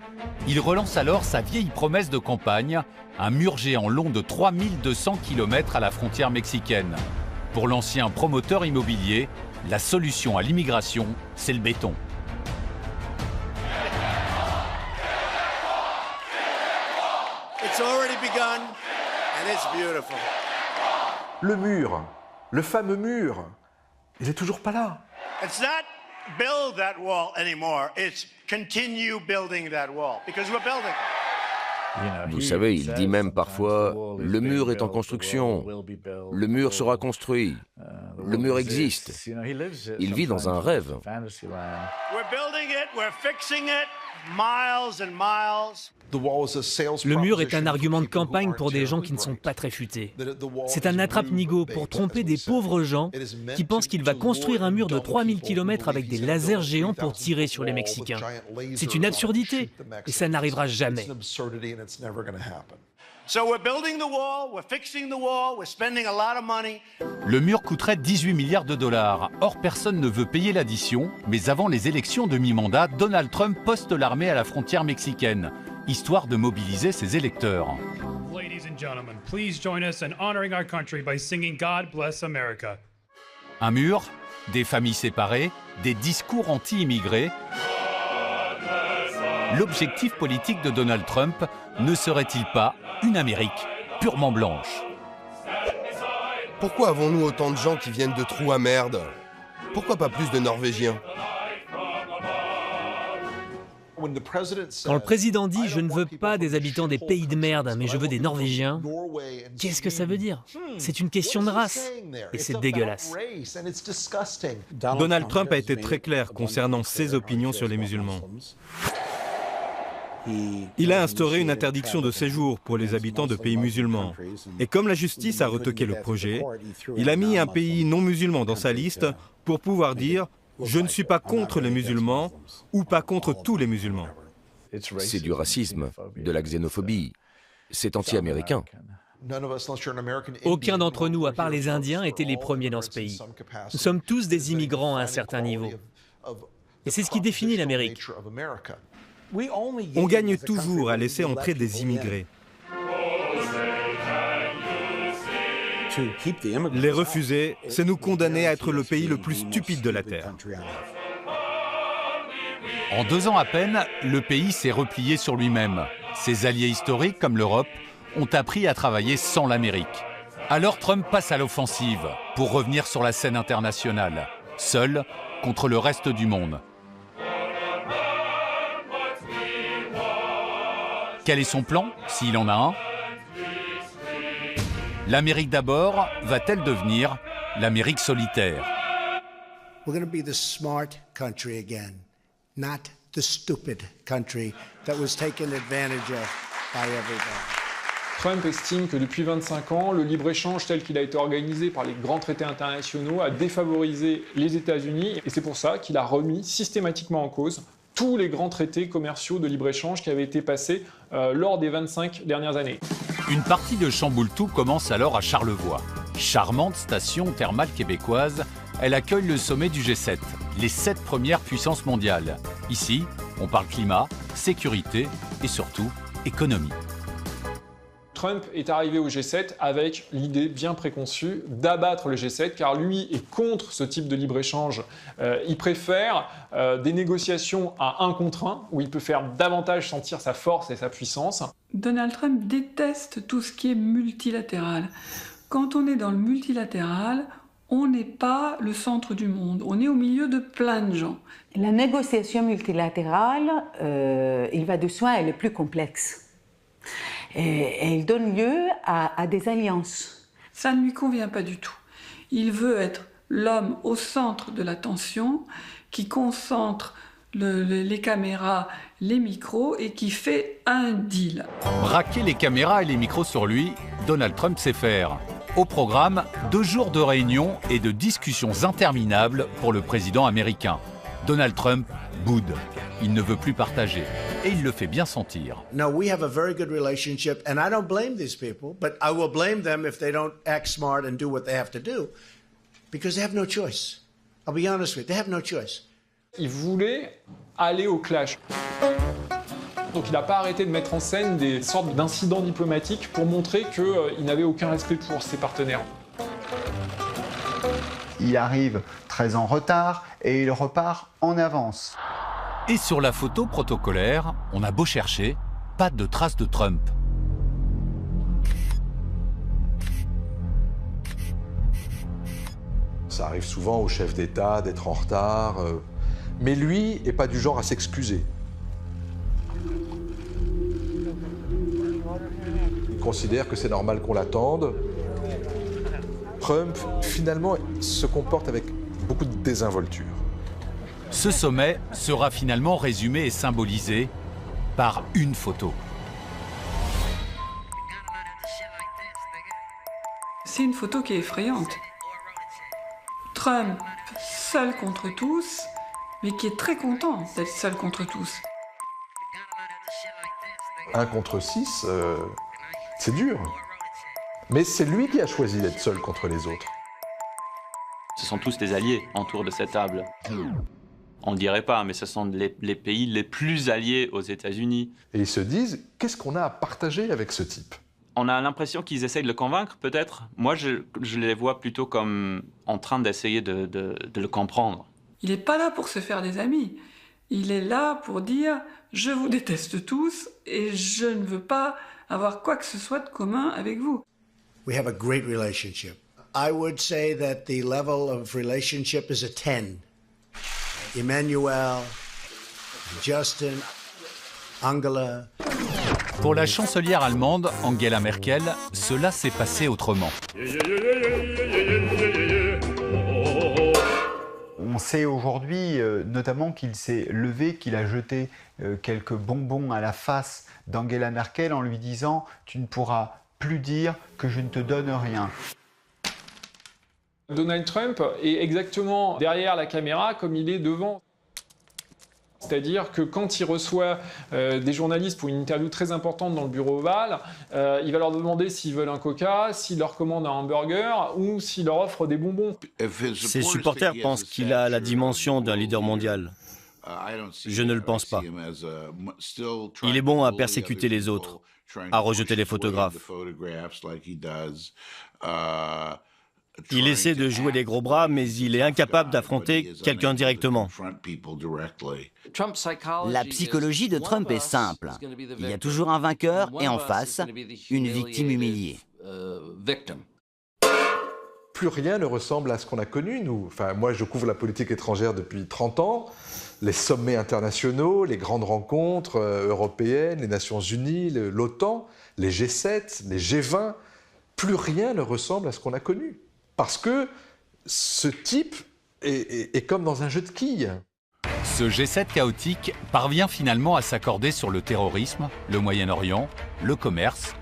Il relance alors sa vieille promesse de campagne, un mur géant long de 3200 km à la frontière mexicaine. Pour l'ancien promoteur immobilier, la solution à l'immigration, c'est le béton. It's already begun and it's beautiful. Le mur, le fameux mur, il est toujours pas là. It's not build that wall anymore. It's continue building that wall because we're building it. Vous savez, il dit même parfois « le mur est en construction, le mur sera construit, le mur existe ». Il vit dans un rêve. We're building it, we're fixing it, miles and miles. Le mur est un argument de campagne pour des gens qui ne sont pas très futés. C'est un attrape-nigo pour tromper des pauvres gens qui pensent qu'il va construire un mur de 3000 km avec des lasers géants pour tirer sur les Mexicains. C'est une absurdité et ça n'arrivera jamais. Le mur coûterait 18 milliards de dollars. Or, personne ne veut payer l'addition, mais avant les élections de mi-mandat, Donald Trump poste l'armée à la frontière mexicaine, histoire de mobiliser ses électeurs. Ladies and gentlemen, please join us in honoring our country by singing God Bless America. Un mur, des familles séparées, des discours anti-immigrés. L'objectif politique de Donald Trump ne serait-il pas une Amérique purement blanche? Pourquoi avons-nous autant de gens qui viennent de trous à merde? Pourquoi pas plus de Norvégiens? Quand le président dit « je ne veux pas des habitants des pays de merde, mais je veux des Norvégiens », qu'est-ce que ça veut dire? C'est une question de race, et c'est dégueulasse. Donald Trump a été très clair concernant ses opinions sur les musulmans. Il a instauré une interdiction de séjour pour les habitants de pays musulmans. Et comme la justice a retoqué le projet, il a mis un pays non musulman dans sa liste pour pouvoir dire « je ne suis pas contre les musulmans » ou « pas contre tous les musulmans ». C'est du racisme, de la xénophobie. C'est anti-américain. Aucun d'entre nous, à part les Indiens, étaient les premiers dans ce pays. Nous sommes tous des immigrants à un certain niveau. Et c'est ce qui définit l'Amérique. On gagne toujours à laisser entrer des immigrés. Les refuser, c'est nous condamner à être le pays le plus stupide de la Terre. En 2 ans à peine, le pays s'est replié sur lui-même. Ses alliés historiques, comme l'Europe, ont appris à travailler sans l'Amérique. Alors Trump passe à l'offensive pour revenir sur la scène internationale, seul contre le reste du monde. Quel est son plan, s'il en a un? L'Amérique d'abord va-t-elle devenir l'Amérique solitaire? We're going to be the smart country again, not the stupid country that was taken advantage of by everybody. Trump estime que depuis 25 ans, le libre-échange tel qu'il a été organisé par les grands traités internationaux a défavorisé les États-Unis et c'est pour ça qu'il a remis systématiquement en cause tous les grands traités commerciaux de libre-échange qui avaient été passés lors des 25 dernières années. Une partie de Chamboule-Tout commence alors à Charlevoix. Charmante station thermale québécoise, elle accueille le sommet du G7, les 7 premières puissances mondiales. Ici, on parle climat, sécurité et surtout économie. Trump est arrivé au G7 avec l'idée bien préconçue d'abattre le G7 car lui est contre ce type de libre-échange. Il préfère des négociations à 1 contre 1 où il peut faire davantage sentir sa force et sa puissance. Donald Trump déteste tout ce qui est multilatéral. Quand on est dans le multilatéral, on n'est pas le centre du monde, on est au milieu de plein de gens. La négociation multilatérale, il va de soi, elle est plus complexe. Et elle donne lieu à des alliances. Ça ne lui convient pas du tout. Il veut être l'homme au centre de l'attention, qui concentre les caméras, les micros et qui fait un deal. Braquer les caméras et les micros sur lui, Donald Trump sait faire. Au programme, 2 jours de réunions et de discussions interminables pour le président américain. Donald Trump boude. Il ne veut plus partager. Et il le fait bien sentir. No, we have a very good relationship, and I don't blame these people, but I will blame them if they don't act smart and do what they have to do, because they have no choice. I'll be honest with you, they have no choice. Il voulait aller au clash. Donc il n'a pas arrêté de mettre en scène des sortes d'incidents diplomatiques pour montrer qu'il n'avait aucun respect pour ses partenaires. Il arrive très en retard et il repart en avance. Et sur la photo protocolaire, on a beau chercher, pas de traces de Trump. Ça arrive souvent aux chefs d'État d'être en retard, mais lui n'est pas du genre à s'excuser. Il considère que c'est normal qu'on l'attende. Trump, finalement, se comporte avec beaucoup de désinvolture. Ce sommet sera finalement résumé et symbolisé par une photo. C'est une photo qui est effrayante. Trump, seul contre tous, mais qui est très content d'être seul contre tous. 1 contre 6, c'est dur. Mais c'est lui qui a choisi d'être seul contre les autres. Ce sont tous des alliés autour de cette table. On ne dirait pas, mais ce sont les pays les plus alliés aux États-Unis. Et ils se disent, qu'est-ce qu'on a à partager avec ce type? On a l'impression qu'ils essayent de le convaincre, peut-être. Moi, je les vois plutôt comme en train d'essayer de le comprendre. Il n'est pas là pour se faire des amis. Il est là pour dire « je vous déteste tous et je ne veux pas avoir quoi que ce soit de commun avec vous ». We have a great relationship. I would say that the level of relationship is a 10. Emmanuel, Justin, Angela. Pour la chancelière allemande, Angela Merkel, cela s'est passé autrement. On sait aujourd'hui notamment qu'il s'est levé, qu'il a jeté quelques bonbons à la face d'Angela Merkel en lui disant « Tu ne pourras plus dire que je ne te donne rien ». Donald Trump est exactement derrière la caméra comme il est devant. C'est-à-dire que quand il reçoit des journalistes pour une interview très importante dans le bureau ovale, il va leur demander s'ils veulent un coca, s'il leur commande un hamburger ou s'il leur offre des bonbons. Ses supporters pensent qu'il a la dimension d'un leader mondial. Je ne le pense pas. Il est bon à persécuter les autres, à rejeter les photographes. Il essaie de jouer les gros bras, mais il est incapable d'affronter quelqu'un directement. La psychologie de Trump est simple. Il y a toujours un vainqueur et en face, une victime humiliée. Plus rien ne ressemble à ce qu'on a connu, nous. Enfin, moi, je couvre la politique étrangère depuis 30 ans. Les sommets internationaux, les grandes rencontres européennes, les Nations Unies, l'OTAN, les G7, les G20, plus rien ne ressemble à ce qu'on a connu. Parce que ce type est comme dans un jeu de quilles. Ce G7 chaotique parvient finalement à s'accorder sur le terrorisme, le Moyen-Orient, le commerce.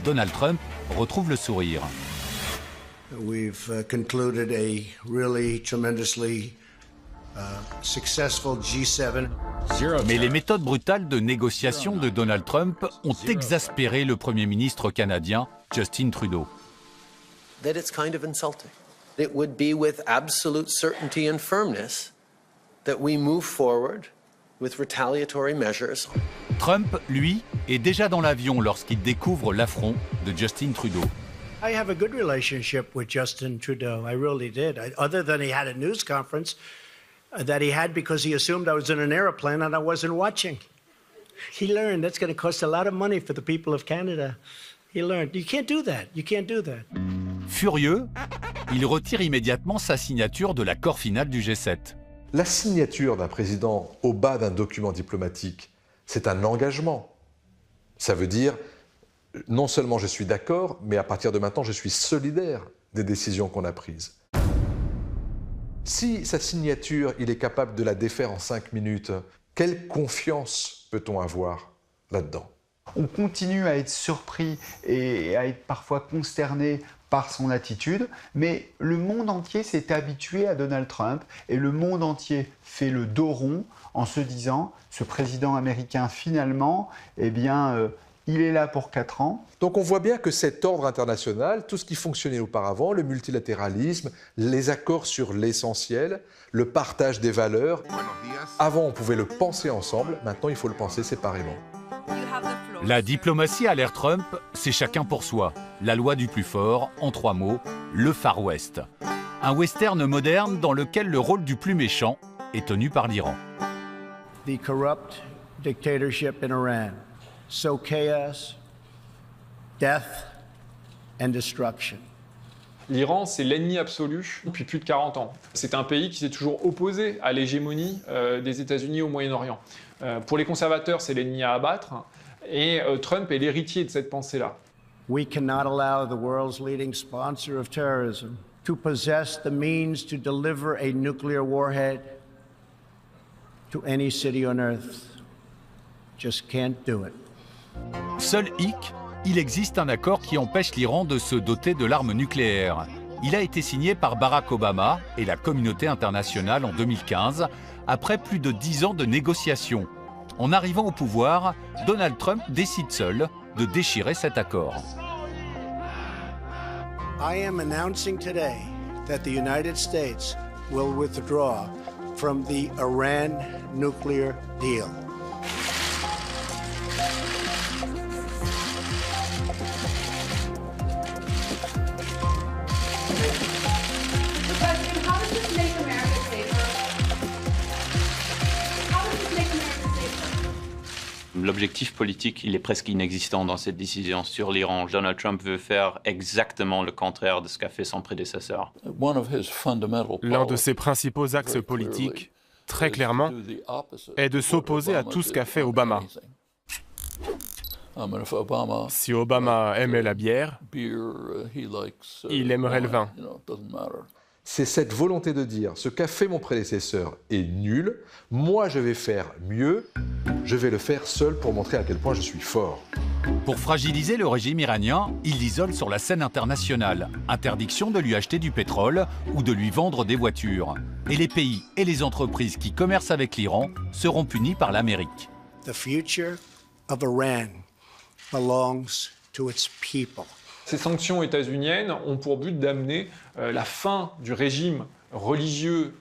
Donald Trump retrouve le sourire. We've concluded a really tremendously successful G7. Mais les méthodes brutales de négociation de Donald Trump ont exaspéré le Premier ministre canadien, Justin Trudeau. That it's kind of insulting. It would be with absolute certainty and firmness that we move forward with retaliatory measures. Trump, lui, est déjà dans l'avion lorsqu'il découvre l'affront de Justin Trudeau. I have a good relationship with Justin Trudeau. I really did. Other than he had a news conference that he had because he assumed I was in an airplane and I wasn't watching. He learned that's going to cost a lot of money for the people of Canada. He learned, you can't do that. You can't do that. Furieux, il retire immédiatement sa signature de l'accord final du G7. La signature d'un président au bas d'un document diplomatique, c'est un engagement. Ça veut dire, non seulement je suis d'accord, mais à partir de maintenant, je suis solidaire des décisions qu'on a prises. Si sa signature, il est capable de la défaire en 5 minutes, quelle confiance peut-on avoir là-dedans ? On continue à être surpris et à être parfois consterné par son attitude, mais le monde entier s'est habitué à Donald Trump et le monde entier fait le dos rond en se disant ce président américain finalement, eh bien, il est là pour 4 ans. Donc on voit bien que cet ordre international, tout ce qui fonctionnait auparavant, le multilatéralisme, les accords sur l'essentiel, le partage des valeurs, avant on pouvait le penser ensemble, maintenant il faut le penser séparément. La diplomatie à l'ère Trump, c'est chacun pour soi. La loi du plus fort, en 3 mots, le Far West. Un western moderne dans lequel le rôle du plus méchant est tenu par l'Iran. The corrupt dictatorship in Iran. So chaos, death and destruction. L'Iran, c'est l'ennemi absolu depuis plus de 40 ans. C'est un pays qui s'est toujours opposé à l'hégémonie des États-Unis au Moyen-Orient. Pour les conservateurs, c'est l'ennemi à abattre, et Trump est l'héritier de cette pensée-là. We cannot allow the world's leading sponsor of terrorism to possess the means to deliver a nuclear warhead to any city on earth. Just can't do it. Seul hic, il existe un accord qui empêche l'Iran de se doter de l'arme nucléaire. Il a été signé par Barack Obama et la communauté internationale en 2015, après plus de 10 ans de négociations. En arrivant au pouvoir, Donald Trump décide seul de déchirer cet accord. I am announcing today that the United States will withdraw from the Iran nuclear deal. L'objectif politique, il est presque inexistant dans cette décision sur l'Iran. Donald Trump veut faire exactement le contraire de ce qu'a fait son prédécesseur. L'un de ses principaux axes politiques, très clairement, est de s'opposer à tout ce qu'a fait Obama. Si Obama aimait la bière, il aimerait le vin. C'est cette volonté de dire ce qu'a fait mon prédécesseur est nul, moi je vais faire mieux, je vais le faire seul pour montrer à quel point je suis fort. Pour fragiliser le régime iranien, il l'isole sur la scène internationale. Interdiction de lui acheter du pétrole ou de lui vendre des voitures. Et les pays et les entreprises qui commercent avec l'Iran seront punis par l'Amérique. The future of Iran belongs to its people. Ces sanctions états-uniennes ont pour but d'amener la fin du régime religieux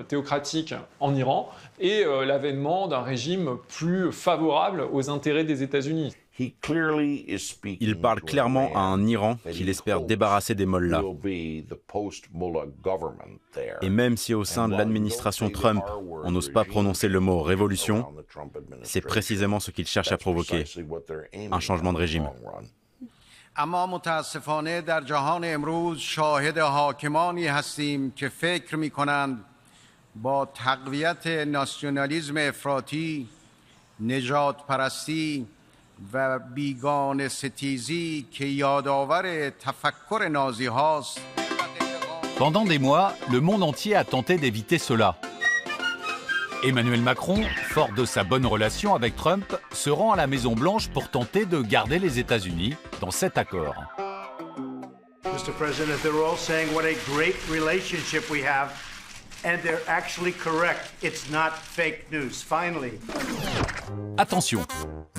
théocratique en Iran et l'avènement d'un régime plus favorable aux intérêts des États-Unis. Il parle clairement à un Iran qu'il espère débarrasser des mollahs. Et même si au sein de l'administration Trump, on n'ose pas prononcer le mot « révolution », c'est précisément ce qu'il cherche à provoquer, un changement de régime. اما متاسفانه در جهان امروز شاهد حاکمانی هستیم که فکر می‌کنند با تقویت ناسیونالیسم افراطی، نژاد پرستی و بیگانه ستیزی که یادآور تفکر نازی هاست. Pendant des mois, le monde entier a tenté d'éviter cela. Emmanuel Macron, fort de sa bonne relation avec Trump, se rend à la Maison-Blanche pour tenter de garder les États-Unis dans cet accord. Mr. President, they're all saying what a great relationship we have, and they're actually correct. It's not fake news. Finally. Attention,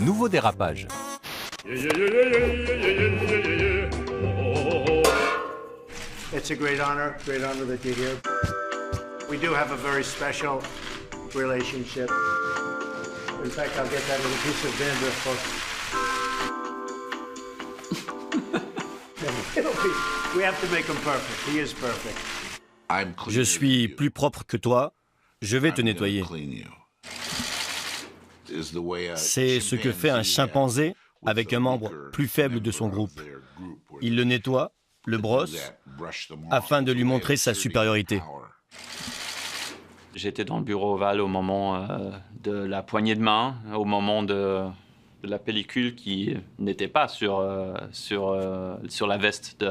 nouveau dérapage. It's a great honor that you're here. We do have a very special relationship. In fact, I'll get that little piece of Vanderbilt. We have to make him perfect. He is perfect. Je suis plus propre que toi, je vais te nettoyer. C'est ce que fait un chimpanzé avec un membre plus faible de son groupe. Il le nettoie, le brosse, afin de lui montrer sa supériorité. J'étais dans le bureau ovale au moment de la poignée de main, au moment de la pellicule qui n'était pas sur la veste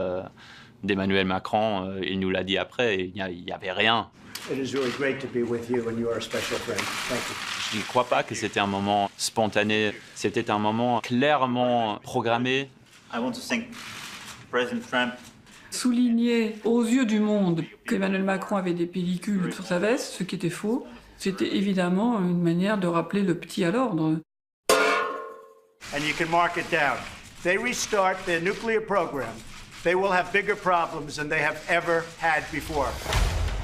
d'Emmanuel Macron. Il nous l'a dit après, il n'y avait rien. It is really great to be with you, and you are a special friend. Thank you. Je ne crois pas que c'était un moment spontané. C'était un moment clairement programmé. I want to thank President Trump. Souligner aux yeux du monde qu'Emmanuel Macron avait des pellicules sur sa veste, ce qui était faux, c'était évidemment une manière de rappeler le petit à l'ordre. And you can mark it down. They restart their nuclear program. They will have bigger problems than they have ever had before.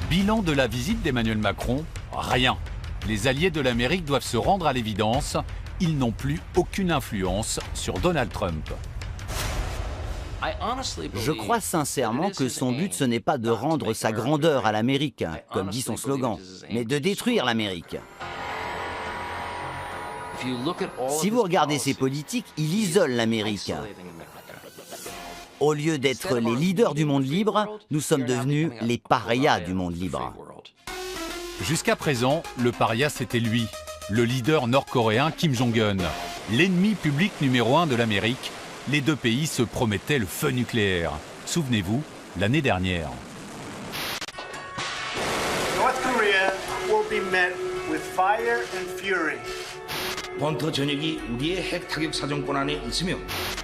Bilan de la visite d'Emmanuel Macron, rien. Les alliés de l'Amérique doivent se rendre à l'évidence, ils n'ont plus aucune influence sur Donald Trump. Je crois sincèrement que son but, ce n'est pas de rendre sa grandeur à l'Amérique, comme dit son slogan, mais de détruire l'Amérique. Si vous regardez ses politiques, il isole l'Amérique. Au lieu d'être les leaders du monde libre, nous sommes devenus les parias du monde libre. Jusqu'à présent, le paria c'était lui, le leader nord-coréen Kim Jong-un, l'ennemi public numéro 1 de l'Amérique. Les deux pays se promettaient le feu nucléaire. Souvenez-vous, l'année dernière. North Korea will be met with fire and fury. 본토 전역이 우리의 핵 타격 사정권 안에 있으며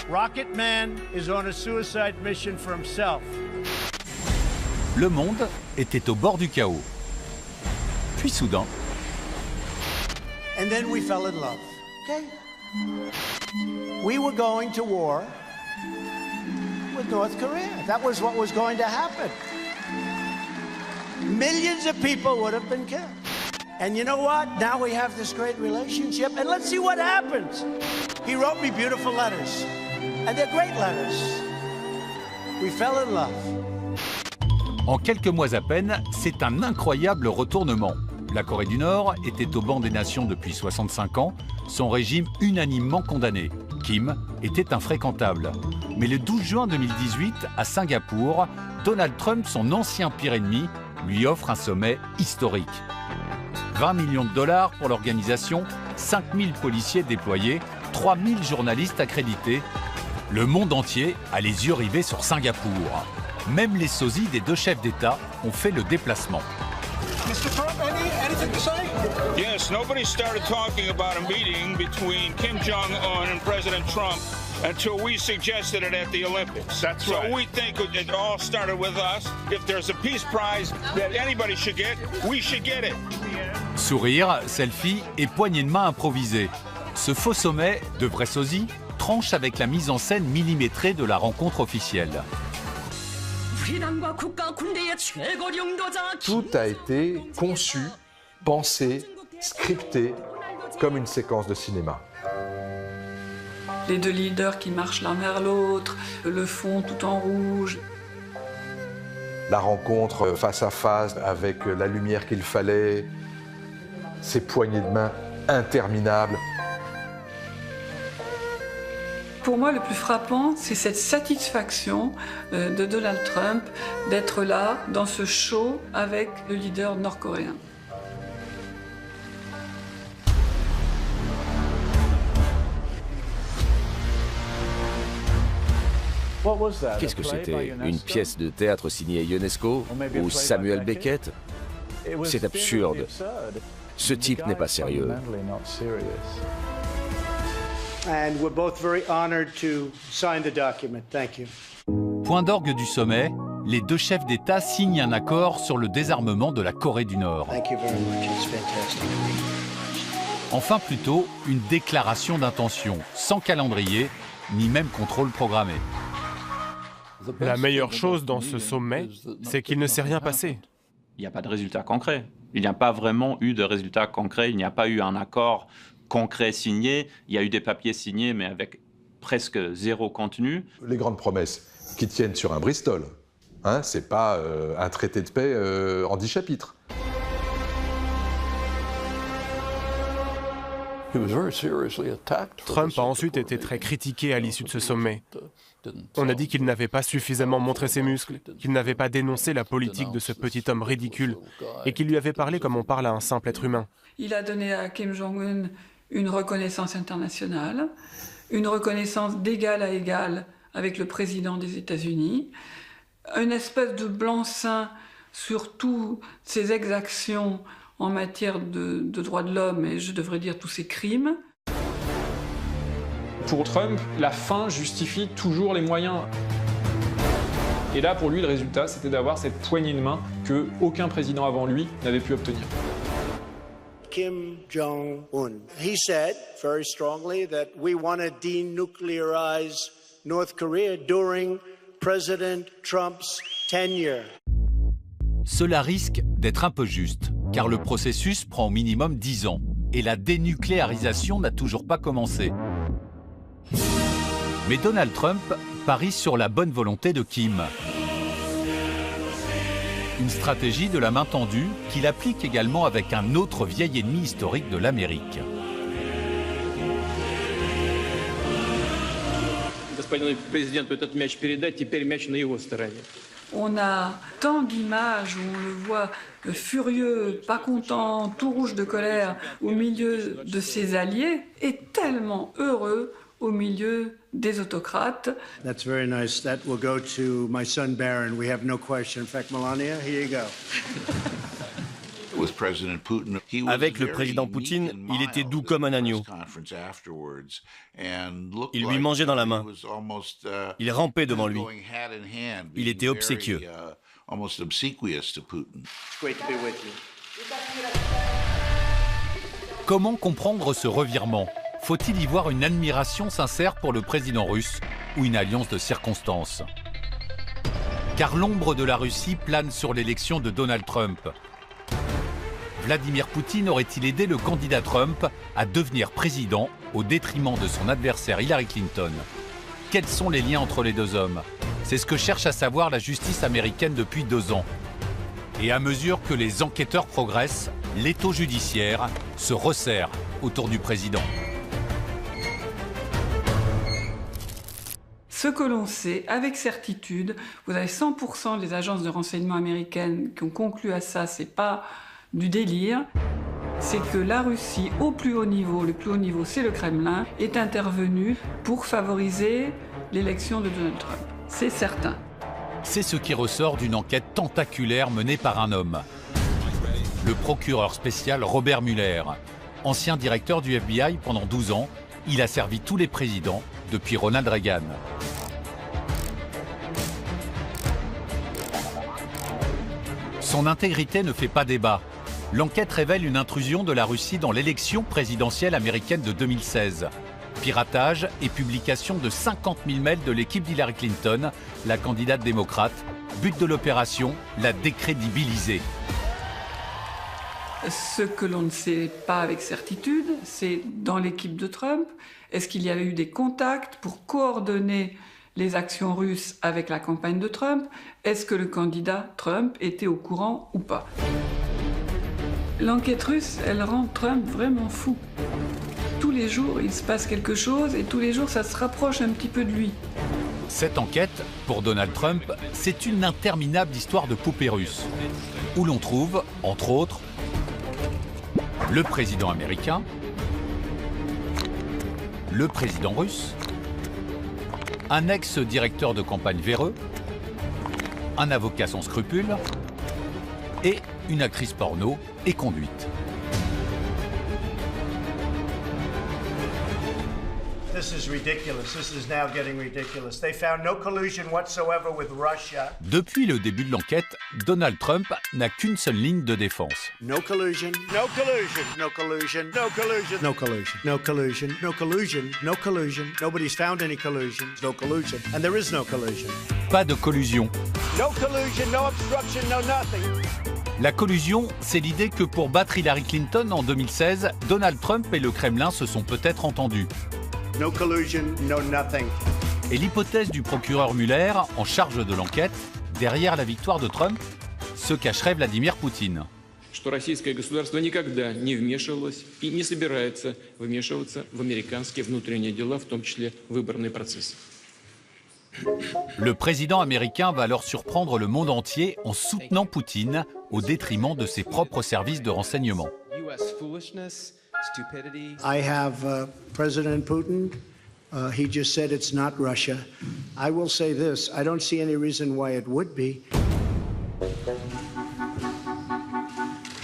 Rocket Man is on a suicide mission for himself. Le monde était au bord du chaos. Puis soudain. And then we fell in love. Okay? We were going to war with North Korea. That was what was going to happen. Millions of people would have been killed. And you know what? Now we have this great relationship, and let's see what happens. He wrote me beautiful letters, and they're great letters. We fell in love. En quelques mois à peine, c'est un incroyable retournement. La Corée du Nord était au banc des nations depuis 65 ans, son régime unanimement condamné. Kim était infréquentable. Mais le 12 juin 2018, à Singapour, Donald Trump, son ancien pire ennemi, lui offre un sommet historique. 20 millions de dollars pour l'organisation, 5000 policiers déployés, 3000 journalistes accrédités. Le monde entier a les yeux rivés sur Singapour. Même les sosies des deux chefs d'État ont fait le déplacement. Mr. Trump, anything to say? Yes, nobody started talking about a meeting between Kim Jong-un and President Trump until we suggested it at the Olympics. That's right. So we think it all started with us. If there's a peace prize that anybody should get, we should get it. Sourire, selfie et poignée de main improvisée. Ce faux sommet, de vrai sosie, tranche avec la mise en scène millimétrée de la rencontre officielle. Tout a été conçu, pensé, scripté comme une séquence de cinéma. Les deux leaders qui marchent l'un vers l'autre, le fond tout en rouge. La rencontre face à face avec la lumière qu'il fallait, ces poignées de main interminables. Pour moi, le plus frappant, c'est cette satisfaction de Donald Trump d'être là, dans ce show, avec le leader nord-coréen. Qu'est-ce que c'était? Une pièce de théâtre signée Ionesco ou Samuel Beckett? C'est absurde. Ce type n'est pas sérieux. And we're both very honored to sign the document. Thank you. Point d'orgue du sommet, les deux chefs d'État signent un accord sur le désarmement de la Corée du Nord. Thank you very much. It's fantastic. Enfin plutôt, une déclaration d'intention, sans calendrier, ni même contrôle programmé. La meilleure chose dans ce sommet, c'est qu'il ne s'est rien passé. Il n'y a pas de résultat concret. Il n'y a pas vraiment eu de résultat concret. Il n'y a pas eu un accord concret signé. Il y a eu des papiers signés, mais avec presque zéro contenu. Les grandes promesses qui tiennent sur un Bristol, hein, c'est pas un traité de paix en 10 chapitres. Trump a ensuite été très critiqué à l'issue de ce sommet. On a dit qu'il n'avait pas suffisamment montré ses muscles, qu'il n'avait pas dénoncé la politique de ce petit homme ridicule et qu'il lui avait parlé comme on parle à un simple être humain. Il a donné à Kim Jong-un une reconnaissance internationale, une reconnaissance d'égal à égal avec le président des États-Unis, une espèce de blanc-seing sur toutes ces exactions en matière de droits de l'homme, et je devrais dire tous ces crimes. Pour Trump, la fin justifie toujours les moyens. Et là, pour lui, le résultat, c'était d'avoir cette poignée de main que aucun président avant lui n'avait pu obtenir. Kim Jong-un. He said very strongly that we want to denuclearize North Korea during President Trump's tenure. Cela risque d'être un peu juste, car le processus prend au minimum 10 ans et la dénucléarisation n'a toujours pas commencé. Mais Donald Trump parie sur la bonne volonté de Kim. Une stratégie de la main tendue qu'il applique également avec un autre vieil ennemi historique de l'Amérique. On a tant d'images où on le voit furieux, pas content, tout rouge de colère au milieu de ses alliés et tellement heureux au milieu des autocrates. That's very nice. That will go to my son Barron. We have no question. In fact, Melania, here you go. Avec le président Poutine, il était doux comme un agneau. Il lui mangeait dans la main. Il rampait devant lui. Il était obséquieux. Comment comprendre ce revirement ? Faut-il y voir une admiration sincère pour le président russe ou une alliance de circonstances ? Car l'ombre de la Russie plane sur l'élection de Donald Trump. Vladimir Poutine aurait-il aidé le candidat Trump à devenir président au détriment de son adversaire Hillary Clinton ? Quels sont les liens entre les deux hommes ? C'est ce que cherche à savoir la justice américaine depuis 2 ans. Et à mesure que les enquêteurs progressent, l'étau judiciaire se resserre autour du président. Ce que l'on sait avec certitude, vous avez 100% des agences de renseignement américaines qui ont conclu à ça, c'est pas du délire, c'est que la Russie, au plus haut niveau, le plus haut niveau c'est le Kremlin, est intervenue pour favoriser l'élection de Donald Trump. C'est certain. C'est ce qui ressort d'une enquête tentaculaire menée par un homme. Le procureur spécial Robert Mueller. Ancien directeur du FBI pendant 12 ans, il a servi tous les présidents depuis Ronald Reagan. Son intégrité ne fait pas débat. L'enquête révèle une intrusion de la Russie dans l'élection présidentielle américaine de 2016. Piratage et publication de 50 000 mails de l'équipe d'Hillary Clinton, la candidate démocrate. But de l'opération, la décrédibiliser. Ce que l'on ne sait pas avec certitude, c'est dans l'équipe de Trump, est-ce qu'il y avait eu des contacts pour coordonner les actions russes avec la campagne de Trump? Est-ce que le candidat Trump était au courant ou pas? L'enquête russe, elle rend Trump vraiment fou. Tous les jours, il se passe quelque chose et tous les jours, ça se rapproche un petit peu de lui. Cette enquête, pour Donald Trump, c'est une interminable histoire de poupée russe, où l'on trouve, entre autres, le président américain, le président russe, un ex-directeur de campagne véreux, un avocat sans scrupules et une actrice porno éconduite. This is ridiculous. This is now getting ridiculous. They found no collusion whatsoever with Russia. Depuis le début de l'enquête, Donald Trump n'a qu'une seule ligne de défense. No collusion. No collusion. No collusion. No collusion. No collusion. No collusion. No collusion. No collusion. Nobody's found any collusion. No collusion. And there is no collusion. Pas de collusion. No collusion, no obstruction, no nothing. La collusion, c'est l'idée que pour battre Hillary Clinton en 2016, Donald Trump et le Kremlin se sont peut-être entendus. No collusion, no nothing. Et l'hypothèse du procureur Mueller, en charge de l'enquête, derrière la victoire de Trump, se cacherait Vladimir Poutine. Что российское государство никогда не вмешивалось и не собирается вмешиваться в американские внутренние дела, в том числе выборный процесс. Le président américain va alors surprendre le monde entier en soutenant Poutine au détriment de ses propres services de renseignement. I have President Putin. He just said it's not Russia. I will say this. I don't see any reason why it would be.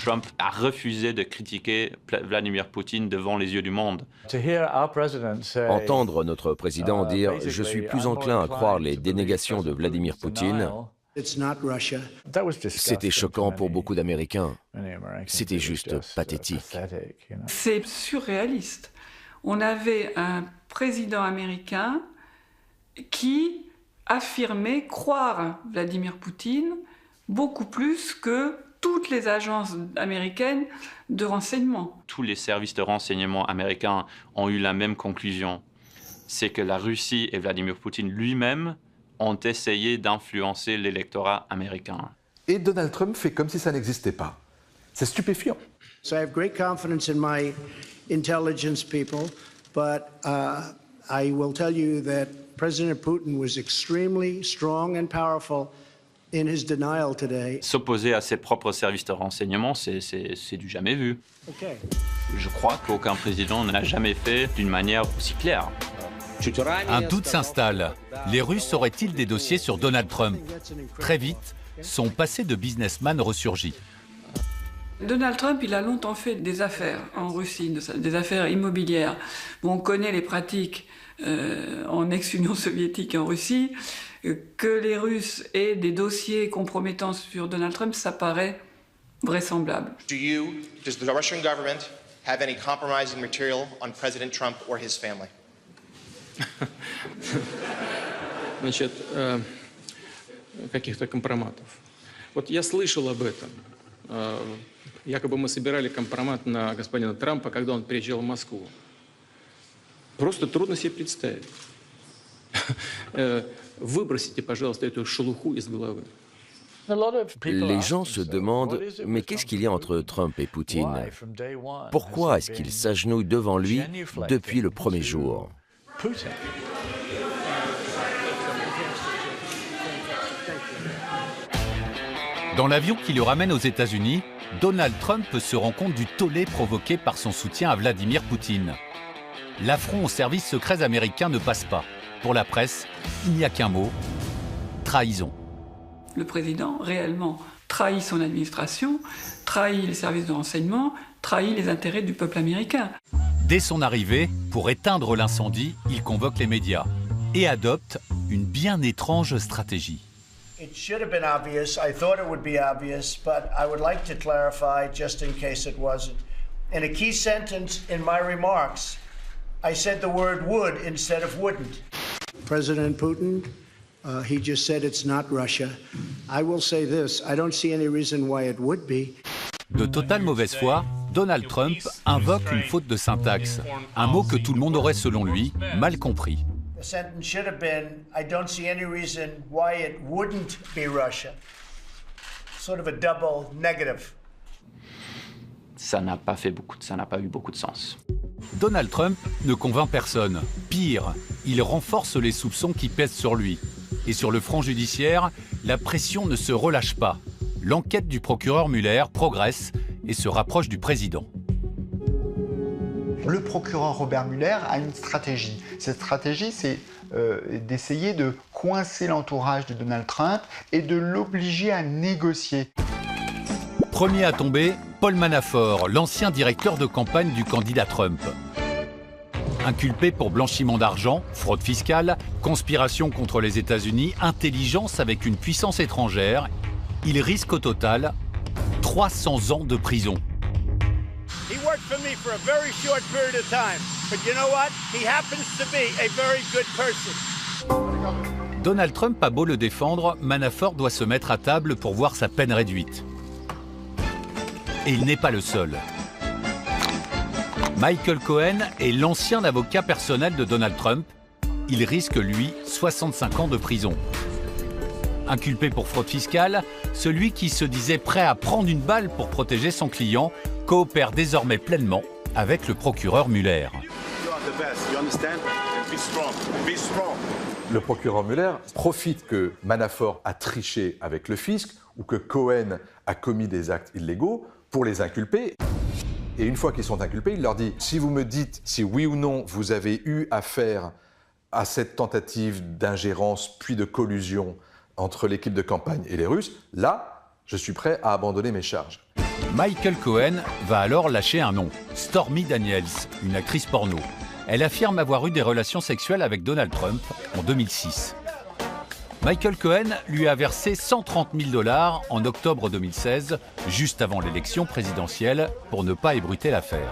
Trump a refusé de critiquer Vladimir Poutine devant les yeux du monde. Entendre notre président dire « Je suis plus enclin à croire les dénégations de Vladimir Poutine », c'était choquant pour beaucoup d'Américains. C'était juste pathétique. C'est surréaliste. On avait un président américain qui affirmait croire Vladimir Poutine beaucoup plus que toutes les agences américaines de renseignement. Tous les services de renseignement américains ont eu la même conclusion. C'est que la Russie et Vladimir Poutine lui-même ont essayé d'influencer l'électorat américain. Et Donald Trump fait comme si ça n'existait pas. C'est stupéfiant. So I have great confidence in my intelligence people, but I will tell you that President Putin was extremely strong and powerful in his denial today. S'opposer à ses propres services de renseignement, c'est du jamais vu. Okay. Je crois qu'aucun président ne l'a jamais fait d'une manière aussi claire. Un doute s'installe. Les Russes auraient-ils des dossiers sur Donald Trump? Très vite, son passé de businessman ressurgit. Donald Trump, il a longtemps fait des affaires en Russie, des affaires immobilières. Bon, on connaît les pratiques en ex-Union soviétique et en Russie. Que les Russes aient des dossiers compromettants sur Donald Trump, ça paraît vraisemblable. Does the Russian government have any compromising material on President Trump or his family? Значит, каких-то компроматов. Вот я слышал об этом. Якобы мы собирали компромат на господина Трампа, когда он приезжал в Москву. Просто трудно себе представить. Выбросите, пожалуйста, эту шелуху из головы. Les gens se demandent, mais qu'est-ce qu'il y a entre Trump et Poutine? Pourquoi est-ce qu'il s'agenouille devant lui depuis le premier jour? Dans l'avion qui le ramène aux États-Unis, Donald Trump se rend compte du tollé provoqué par son soutien à Vladimir Poutine. L'affront aux services secrets américains ne passe pas. Pour la presse, il n'y a qu'un mot, trahison. Le président, réellement, trahit son administration, trahit les services de renseignement, trahit les intérêts du peuple américain. Dès son arrivée, pour éteindre l'incendie, il convoque les médias et adopte une bien étrange stratégie. It should have been obvious. I thought it would be obvious, but I would like to clarify just in case it wasn't. In a key sentence in my remarks, I said the word would instead of wouldn't. President Putin, he just said it's not Russia. I will say this, I don't see any reason why it would be. De totale mauvaise foi, Donald Trump invoque une faute de syntaxe, un mot que tout le monde aurait selon lui mal compris. The sentence should have been, I don't see any reason why it wouldn't be Russia. Sort of a double negative. Ça n'a pas eu beaucoup de sens. Donald Trump ne convainc personne. Pire, il renforce les soupçons qui pèsent sur lui. Et sur le front judiciaire, la pression ne se relâche pas. L'enquête du procureur Mueller progresse et se rapproche du président. Le procureur Robert Mueller a une stratégie. Cette stratégie, c'est d'essayer de coincer l'entourage de Donald Trump et de l'obliger à négocier. Premier à tomber, Paul Manafort, l'ancien directeur de campagne du candidat Trump. Inculpé pour blanchiment d'argent, fraude fiscale, conspiration contre les États-Unis, intelligence avec une puissance étrangère, il risque au total 300 ans de prison. He worked for me for a very short period of time, but you know what? He happens to be a very good person. Donald Trump a beau le défendre, Manafort doit se mettre à table pour voir sa peine réduite. Et il n'est pas le seul. Michael Cohen est l'ancien avocat personnel de Donald Trump. Il risque, lui, 65 ans de prison. Inculpé pour fraude fiscale, celui qui se disait prêt à prendre une balle pour protéger son client coopère désormais pleinement avec le procureur Mueller. Le procureur Mueller profite que Manafort a triché avec le fisc ou que Cohen a commis des actes illégaux pour les inculper. Et une fois qu'ils sont inculpés, il leur dit « Si vous me dites si oui ou non vous avez eu affaire à cette tentative d'ingérence puis de collusion entre l'équipe de campagne et les Russes, là, je suis prêt à abandonner mes charges. » Michael Cohen va alors lâcher un nom, Stormy Daniels, une actrice porno. Elle affirme avoir eu des relations sexuelles avec Donald Trump en 2006. Michael Cohen lui a versé 130 000 $ en octobre 2016, juste avant l'élection présidentielle, pour ne pas ébruiter l'affaire.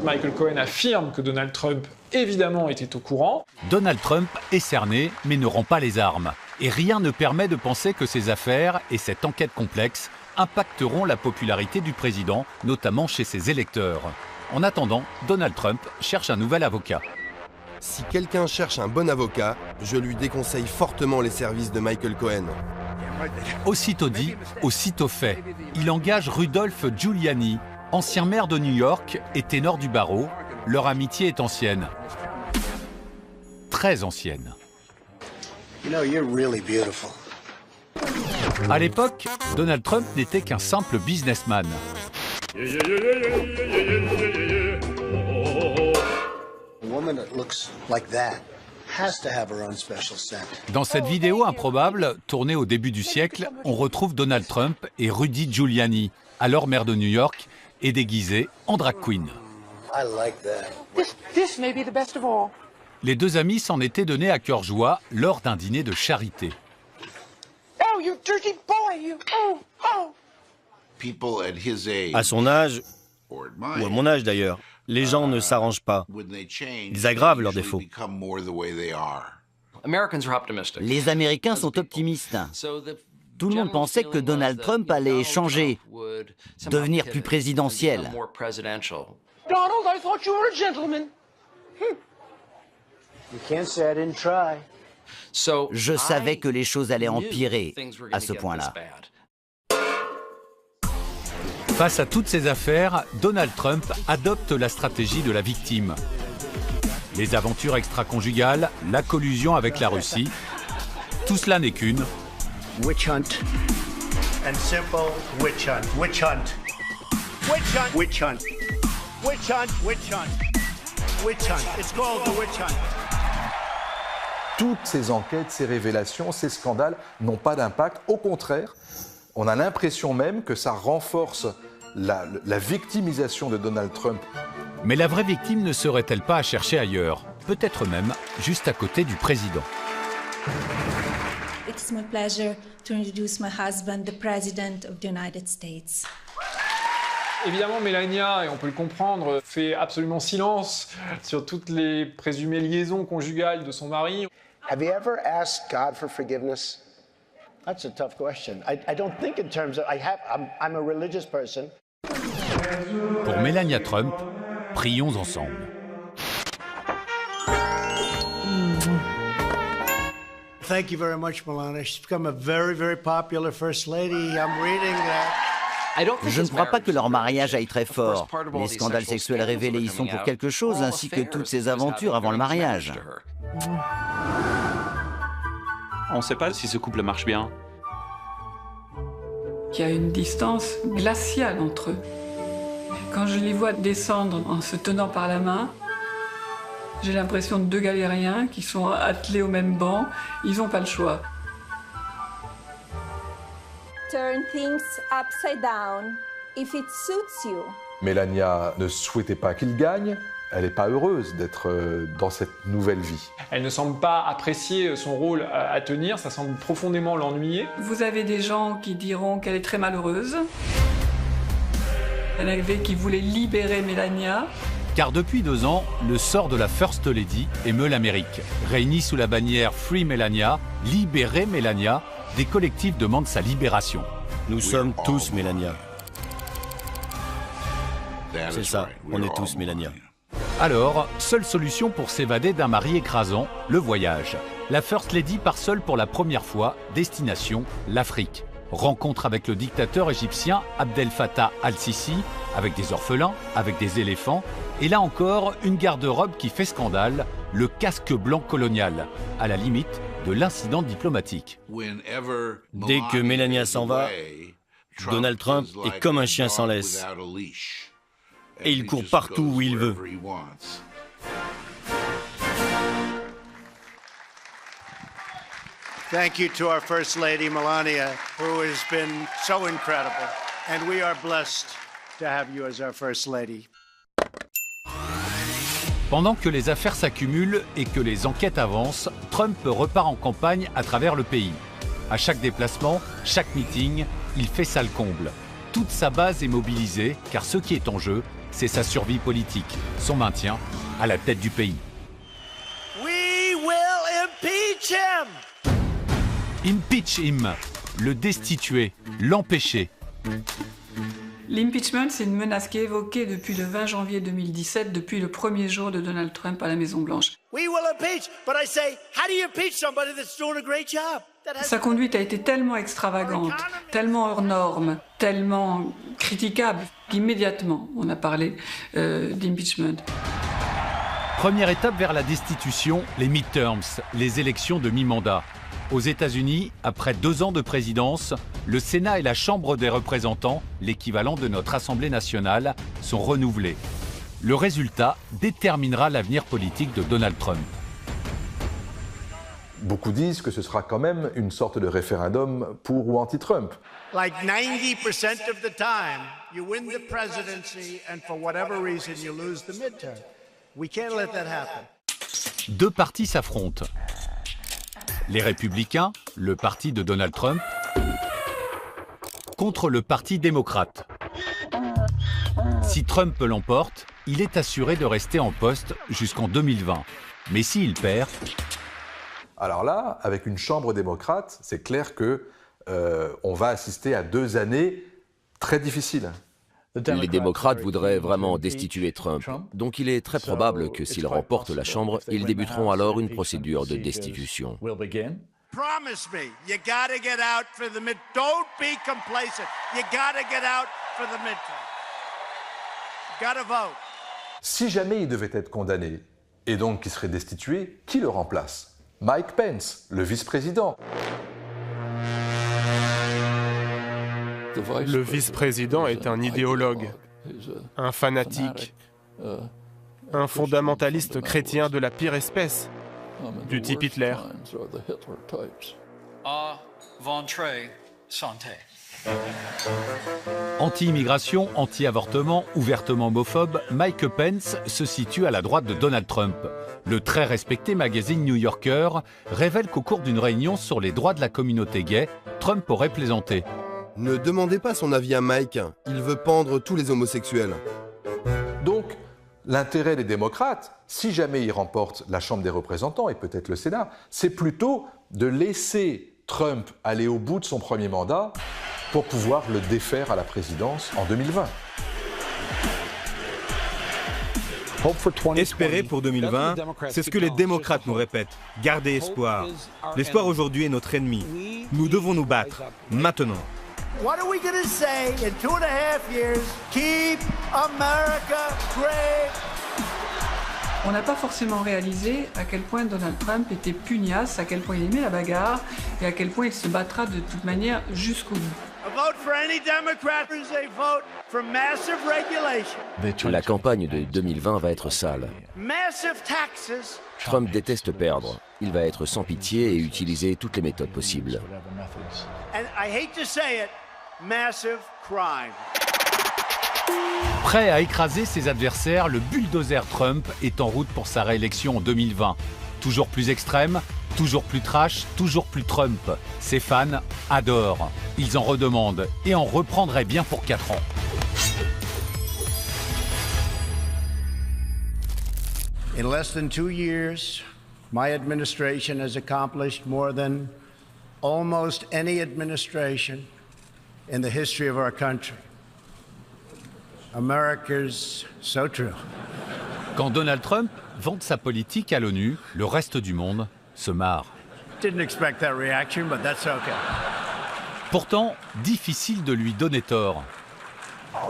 Michael Cohen affirme que Donald Trump, évidemment, était au courant. Donald Trump est cerné, mais ne rend pas les armes. Et rien ne permet de penser que ces affaires et cette enquête complexe impacteront la popularité du président, notamment chez ses électeurs. En attendant, Donald Trump cherche un nouvel avocat. Si quelqu'un cherche un bon avocat, je lui déconseille fortement les services de Michael Cohen. Aussitôt dit, aussitôt fait. Il engage Rudolph Giuliani, ancien maire de New York et ténor du barreau. Leur amitié est ancienne. Très ancienne. À l'époque, Donald Trump n'était qu'un simple businessman. Dans cette vidéo improbable, tournée au début du siècle, on retrouve Donald Trump et Rudy Giuliani, alors maire de New York, et déguisés en drag queen. Les deux amis s'en étaient donnés à cœur joie lors d'un dîner de charité. À son âge, ou à mon âge d'ailleurs, les gens ne s'arrangent pas. Ils aggravent leurs défauts. Les Américains sont optimistes. Tout le monde pensait que Donald Trump allait changer, devenir plus présidentiel. Donald, I thought you were a gentleman. You can't say I didn't try. Je savais que les choses allaient empirer à ce point-là. Face à toutes ces affaires, Donald Trump adopte la stratégie de la victime. Les aventures extra-conjugales, la collusion avec la Russie, tout cela n'est qu'une witch hunt. And simple witch hunt. Witch hunt. Witch hunt. Witch hunt. Witch hunt. Witch hunt. Witch hunt. It's called the witch hunt. Toutes ces enquêtes, ces révélations, ces scandales n'ont pas d'impact. Au contraire, on a l'impression même que ça renforce la victimisation de Donald Trump. Mais la vraie victime ne serait-elle pas à chercher ailleurs? Peut-être même juste à côté du président. It's my pleasure to introduce my husband, the President of the United States. Évidemment, Melania, et on peut le comprendre, fait absolument silence sur toutes les présumées liaisons conjugales de son mari. Have you ever asked God for forgiveness? That's a tough question. I don't think in terms of I'm a religious person. Pour Melania Trump, prions ensemble. Thank you very much, Melania. She's become a very, very popular first lady. I'm reading that. Je ne crois pas que leur mariage aille très fort. Les scandales sexuels révélés y sont pour quelque chose, ainsi que toutes ces aventures avant le mariage. On ne sait pas si ce couple marche bien. Il y a une distance glaciale entre eux. Quand je les vois descendre en se tenant par la main, j'ai l'impression de deux galériens qui sont attelés au même banc. Ils n'ont pas le choix. Turn things upside down if it suits you. Melania ne souhaitait pas qu'il gagne. Elle n'est pas heureuse d'être dans cette nouvelle vie. Elle ne semble pas apprécier son rôle à tenir, ça semble profondément l'ennuyer. Vous avez des gens qui diront qu'elle est très malheureuse. Il y en avait qui voulaient libérer Melania. Car depuis 2 ans, le sort de la First Lady émeut l'Amérique. Réunis sous la bannière Free Melania, Libérez Melania, des collectifs demandent sa libération. Nous sommes tous Melania. C'est ça, on est tous Melania. Alors, seule solution pour s'évader d'un mari écrasant, le voyage. La First Lady part seule pour la première fois, destination l'Afrique. Rencontre avec le dictateur égyptien Abdel Fattah al-Sisi, avec des orphelins, avec des éléphants, et là encore, une garde-robe qui fait scandale, le casque blanc colonial, à la limite de l'incident diplomatique. Dès que Melania s'en va, Donald Trump est comme un chien sans laisse. Et il court partout où il veut. Thank you to our First Lady, Melania, who has been so incredible. And we are blessed to have you as our First Lady. Pendant que les affaires s'accumulent et que les enquêtes avancent, Trump repart en campagne à travers le pays. À chaque déplacement, chaque meeting, il fait salle comble. Toute sa base est mobilisée, car ce qui est en jeu, c'est sa survie politique, son maintien à la tête du pays. We will impeach him! Impeach him, le destituer, l'empêcher. L'impeachment, c'est une menace qui est évoquée depuis le 20 janvier 2017, depuis le premier jour de Donald Trump à la Maison-Blanche. We will impeach, but I say, how do you impeach somebody that's doing a great job? Sa conduite a été tellement extravagante, tellement hors norme, tellement critiquable, qu'immédiatement, on a parlé d'impeachment. Première étape vers la destitution, les midterms, les élections de mi-mandat. Aux États-Unis, après 2 ans de présidence, le Sénat et la Chambre des représentants, l'équivalent de notre Assemblée nationale, sont renouvelés. Le résultat déterminera l'avenir politique de Donald Trump. Beaucoup disent que ce sera quand même une sorte de référendum pour ou anti-Trump. Like 90% of the time, you win the presidency and for whatever reason you lose the midterm. We can't let that happen. 2 partis s'affrontent. Les Républicains, le parti de Donald Trump, contre le Parti démocrate. Si Trump l'emporte, il est assuré de rester en poste jusqu'en 2020. Mais s'il perd... Alors là, avec une chambre démocrate, c'est clair que on va assister à 2 années très difficiles. Les démocrates voudraient vraiment destituer Trump, donc il est très probable que s'ils remportent la Chambre, ils débuteront alors une procédure de destitution. Promise me, you gotta get out for the mid. Don't be complacent. You gotta get out for the midterm. You gotta vote. Si jamais il devait être condamné, et donc qu'il serait destitué, qui le remplace? Mike Pence, le vice-président. Le vice-président est un idéologue, un fanatique, un fondamentaliste chrétien de la pire espèce, du type Hitler. Anti-immigration, anti-avortement, ouvertement homophobe, Mike Pence se situe à la droite de Donald Trump. Le très respecté magazine New Yorker révèle qu'au cours d'une réunion sur les droits de la communauté gay, Trump aurait plaisanté. Ne demandez pas son avis à Mike, il veut pendre tous les homosexuels. Donc, l'intérêt des démocrates, si jamais ils remportent la Chambre des représentants et peut-être le Sénat, c'est plutôt de laisser Trump aller au bout de son premier mandat pour pouvoir le défaire à la présidence en 2020. Espérer pour 2020, c'est ce que les démocrates nous répètent. Gardez espoir. L'espoir aujourd'hui est notre ennemi. Nous devons nous battre, maintenant. What are we going to say in 2.5 years? Keep America great. On n'a pas forcément réalisé à quel point Donald Trump était pugnace, à quel point il aimait la bagarre et à quel point il se battra de toute manière jusqu'au bout. A vote for any Democrat is a vote for massive regulation. La campagne de 2020 va être sale. Massive taxes. Trump déteste perdre. Il va être sans pitié et utiliser toutes les méthodes possibles. And I hate to say it, massive crime. Prêt à écraser ses adversaires, le bulldozer Trump est en route pour sa réélection en 2020. Toujours plus extrême, toujours plus trash, toujours plus Trump. Ses fans adorent. Ils en redemandent et en reprendraient bien pour 4 ans. In less than 2 years, my administration has accomplished more than almost any administration in the history of our country. America's so true. Quand Donald Trump vante sa politique à l'ONU, le reste du monde se marre. Didn't expect that reaction, but that's okay. Pourtant, difficile de lui donner tort.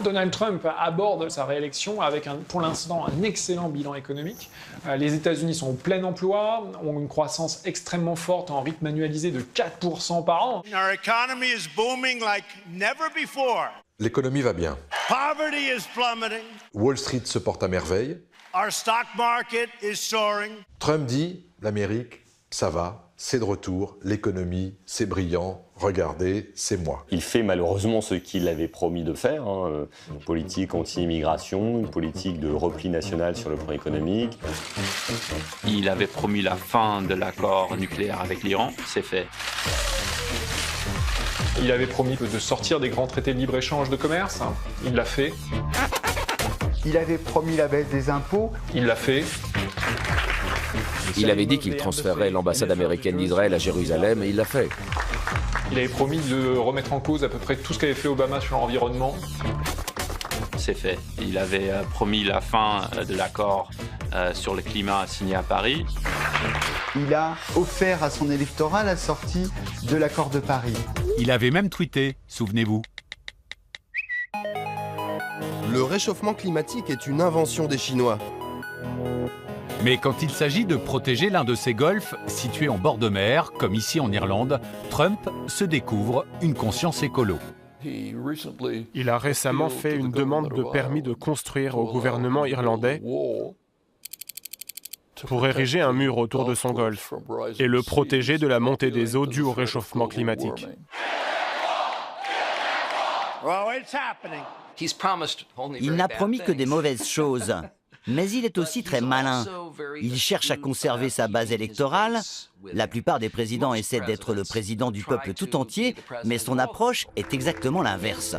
Donald Trump aborde sa réélection avec pour l'instant un excellent bilan économique. Les États-Unis sont au plein emploi, ont une croissance extrêmement forte en rythme annualisé de 4% par an. Our economy is booming like never before. L'économie va bien. Poverty is plummeting. Wall Street se porte à merveille. Our stock market is soaring. Trump dit, l'Amérique, ça va, c'est de retour, l'économie, c'est brillant, regardez, c'est moi. Il fait malheureusement ce qu'il avait promis de faire, une politique anti-immigration, une politique de repli national sur le plan économique. Il avait promis la fin de l'accord nucléaire avec l'Iran, c'est fait. Il avait promis de sortir des grands traités de libre-échange de commerce, il l'a fait. Il avait promis la baisse des impôts. Il l'a fait. Il avait dit qu'il transférerait l'ambassade américaine d'Israël à Jérusalem et il l'a fait. Il avait promis de remettre en cause à peu près tout ce qu'avait fait Obama sur l'environnement. C'est fait. Il avait promis la fin de l'accord sur le climat signé à Paris. Il a offert à son électorat la sortie de l'accord de Paris. Il avait même tweeté, souvenez-vous. Le réchauffement climatique est une invention des Chinois. Mais quand il s'agit de protéger l'un de ces golfs situés en bord de mer, comme ici en Irlande, Trump se découvre une conscience écolo. Il a récemment fait une demande de permis de construire au gouvernement irlandais pour ériger un mur autour de son golfe et le protéger de la montée des eaux due au réchauffement climatique. Il n'a promis que des mauvaises choses. Mais il est aussi très malin. Il cherche à conserver sa base électorale. La plupart des présidents essaient d'être le président du peuple tout entier, mais son approche est exactement l'inverse.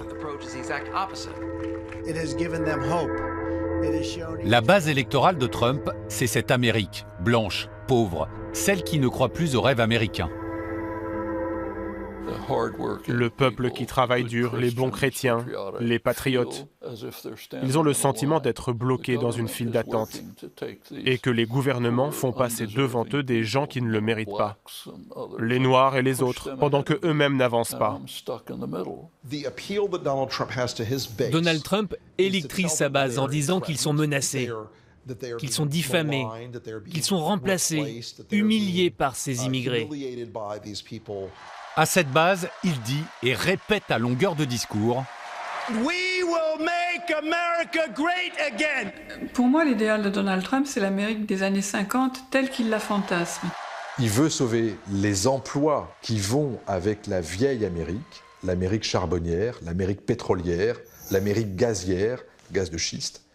La base électorale de Trump, c'est cette Amérique, blanche, pauvre, celle qui ne croit plus au rêve américain. Le peuple qui travaille dur, les bons chrétiens, les patriotes, ils ont le sentiment d'être bloqués dans une file d'attente et que les gouvernements font passer devant eux des gens qui ne le méritent pas, les Noirs et les autres, pendant qu'eux-mêmes n'avancent pas. Donald Trump électrise sa base en disant qu'ils sont menacés, qu'ils sont diffamés, qu'ils sont remplacés, humiliés par ces immigrés. À cette base, il dit et répète à longueur de discours Pour moi, l'idéal de Donald Trump, c'est l'Amérique des années 50 telle qu'il la fantasme. Il veut sauver les emplois qui vont avec la vieille Amérique, l'Amérique charbonnière, l'Amérique pétrolière, l'Amérique gazière, gaz de schiste,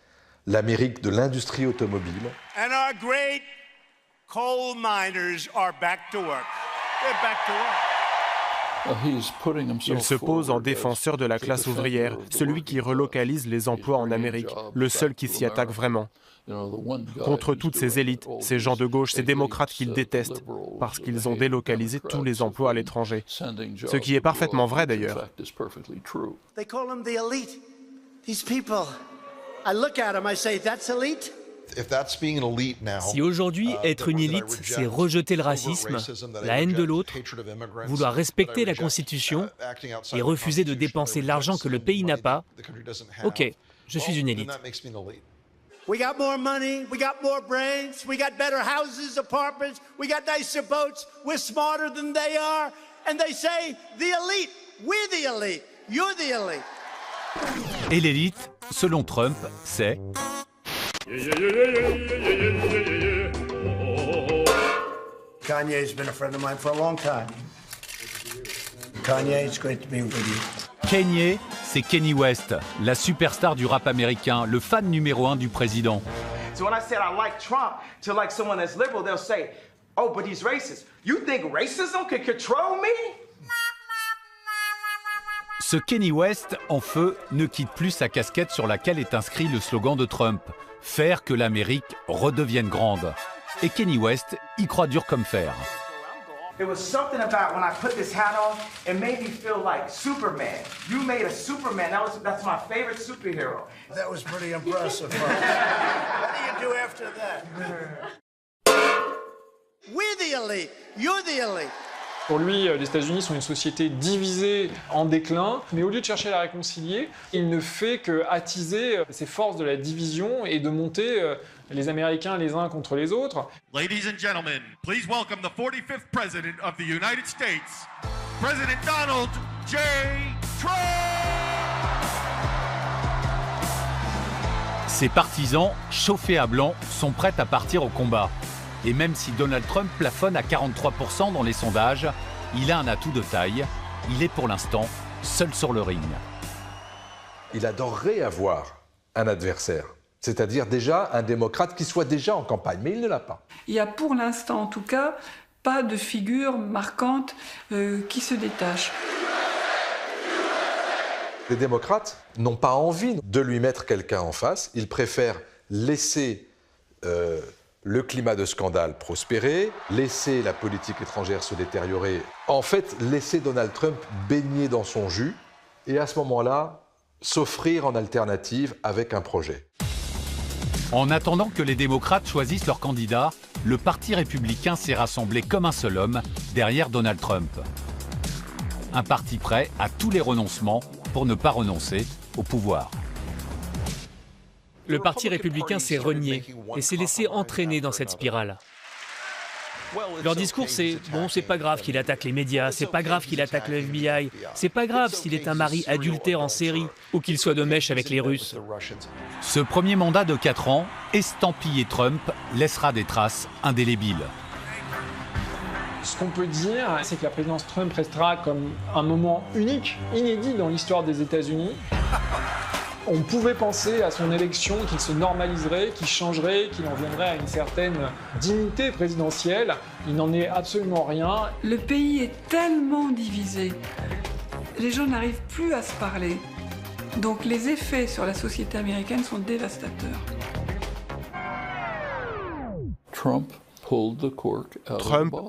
l'Amérique de l'industrie automobile. And our great coal miners are back to work. They're back to work. Il se pose en défenseur de la classe ouvrière, celui qui relocalise les emplois en Amérique, le seul qui s'y attaque vraiment. Contre toutes ces élites, ces gens de gauche, ces démocrates qu'il déteste, parce qu'ils ont délocalisé tous les emplois à l'étranger. Ce qui est parfaitement vrai d'ailleurs. They call them the elite. These people, I look at them, I say, that's elite. Si aujourd'hui, être une élite, c'est rejeter le racisme, la haine de l'autre, vouloir respecter la Constitution et refuser de dépenser l'argent que le pays n'a pas, ok, je suis une élite. We got more money, we got more brains, we got better houses, apartments, we got nicer boats, we're smarter than they are, and they say, the elite, we're the elite, you're the elite. Et l'élite, selon Trump, c'est... Kanye's been a friend of mine for a long time. Kanye, it's great to be with you. Kanye, c'est Kanye West, la superstar du rap américain, le fan numéro 1 du président. So when I said I like Trump to like someone that's liberal, they'll say, "Oh, but he's racist." You think racism can control me? Ce Kanye West, en feu, ne quitte plus sa casquette sur laquelle est inscrit le slogan de Trump, « Faire que l'Amérique redevienne grande ». Et Kanye West y croit dur comme fer. There was something about when I put this hat on, it made me feel like Superman. You made a Superman. That's my favorite superhero. That was pretty impressive. What do you do after that? We're the elite. You're the elite. Pour lui, les États-Unis sont une société divisée, en déclin, mais au lieu de chercher à la réconcilier, il ne fait qu'attiser ces forces de la division et de monter les Américains les uns contre les autres. Ladies and gentlemen, please welcome the 45th President of the United States, President Donald J. Trump! Ses partisans, chauffés à blanc, sont prêts à partir au combat. Et même si Donald Trump plafonne à 43% dans les sondages, il a un atout de taille. Il est pour l'instant seul sur le ring. Il adorerait avoir un adversaire, c'est-à-dire déjà un démocrate qui soit déjà en campagne, mais il ne l'a pas. Il n'y a pour l'instant, en tout cas, pas de figure marquante qui se détache. Les démocrates n'ont pas envie de lui mettre quelqu'un en face. Ils préfèrent laisser le climat de scandale prospérer, laisser la politique étrangère se détériorer, en fait, laisser Donald Trump baigner dans son jus, et à ce moment-là, s'offrir en alternative avec un projet. En attendant que les démocrates choisissent leur candidat, le Parti républicain s'est rassemblé comme un seul homme derrière Donald Trump. Un parti prêt à tous les renoncements pour ne pas renoncer au pouvoir. Le Parti républicain s'est renié et s'est laissé entraîner dans cette spirale. Leur discours, c'est « bon, c'est pas grave qu'il attaque les médias, c'est pas grave qu'il attaque le FBI, c'est pas grave s'il est un mari adultère en série ou qu'il soit de mèche avec les Russes. » Ce premier mandat de 4 ans, estampillé Trump, laissera des traces indélébiles. Ce qu'on peut dire, c'est que la présidence Trump restera comme un moment unique, inédit dans l'histoire des États-Unis. On pouvait penser à son élection qu'il se normaliserait, qu'il changerait, qu'il en viendrait à une certaine dignité présidentielle. Il n'en est absolument rien. Le pays est tellement divisé. Les gens n'arrivent plus à se parler. Donc les effets sur la société américaine sont dévastateurs. Trump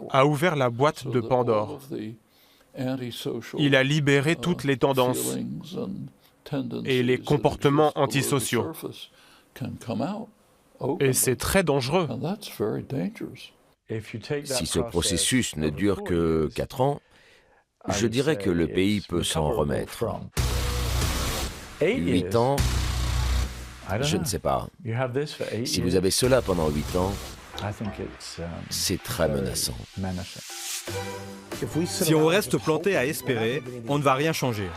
a ouvert la boîte de Pandore. Il a libéré toutes les tendances et les comportements antisociaux. Et c'est très dangereux. Si ce processus ne dure que 4 ans, je dirais que le pays peut s'en remettre. 8 ans, je ne sais pas. Si vous avez cela pendant 8 ans, c'est très menaçant. Si on reste planté à espérer, on ne va rien changer.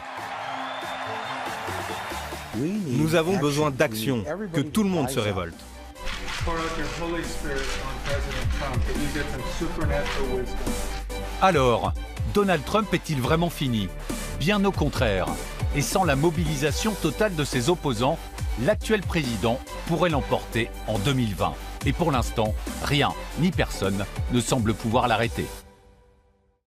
Nous avons besoin d'action, que tout le monde se révolte. Alors, Donald Trump est-il vraiment fini? Bien au contraire. Et sans la mobilisation totale de ses opposants, l'actuel président pourrait l'emporter en 2020. Et pour l'instant, rien ni personne ne semble pouvoir l'arrêter.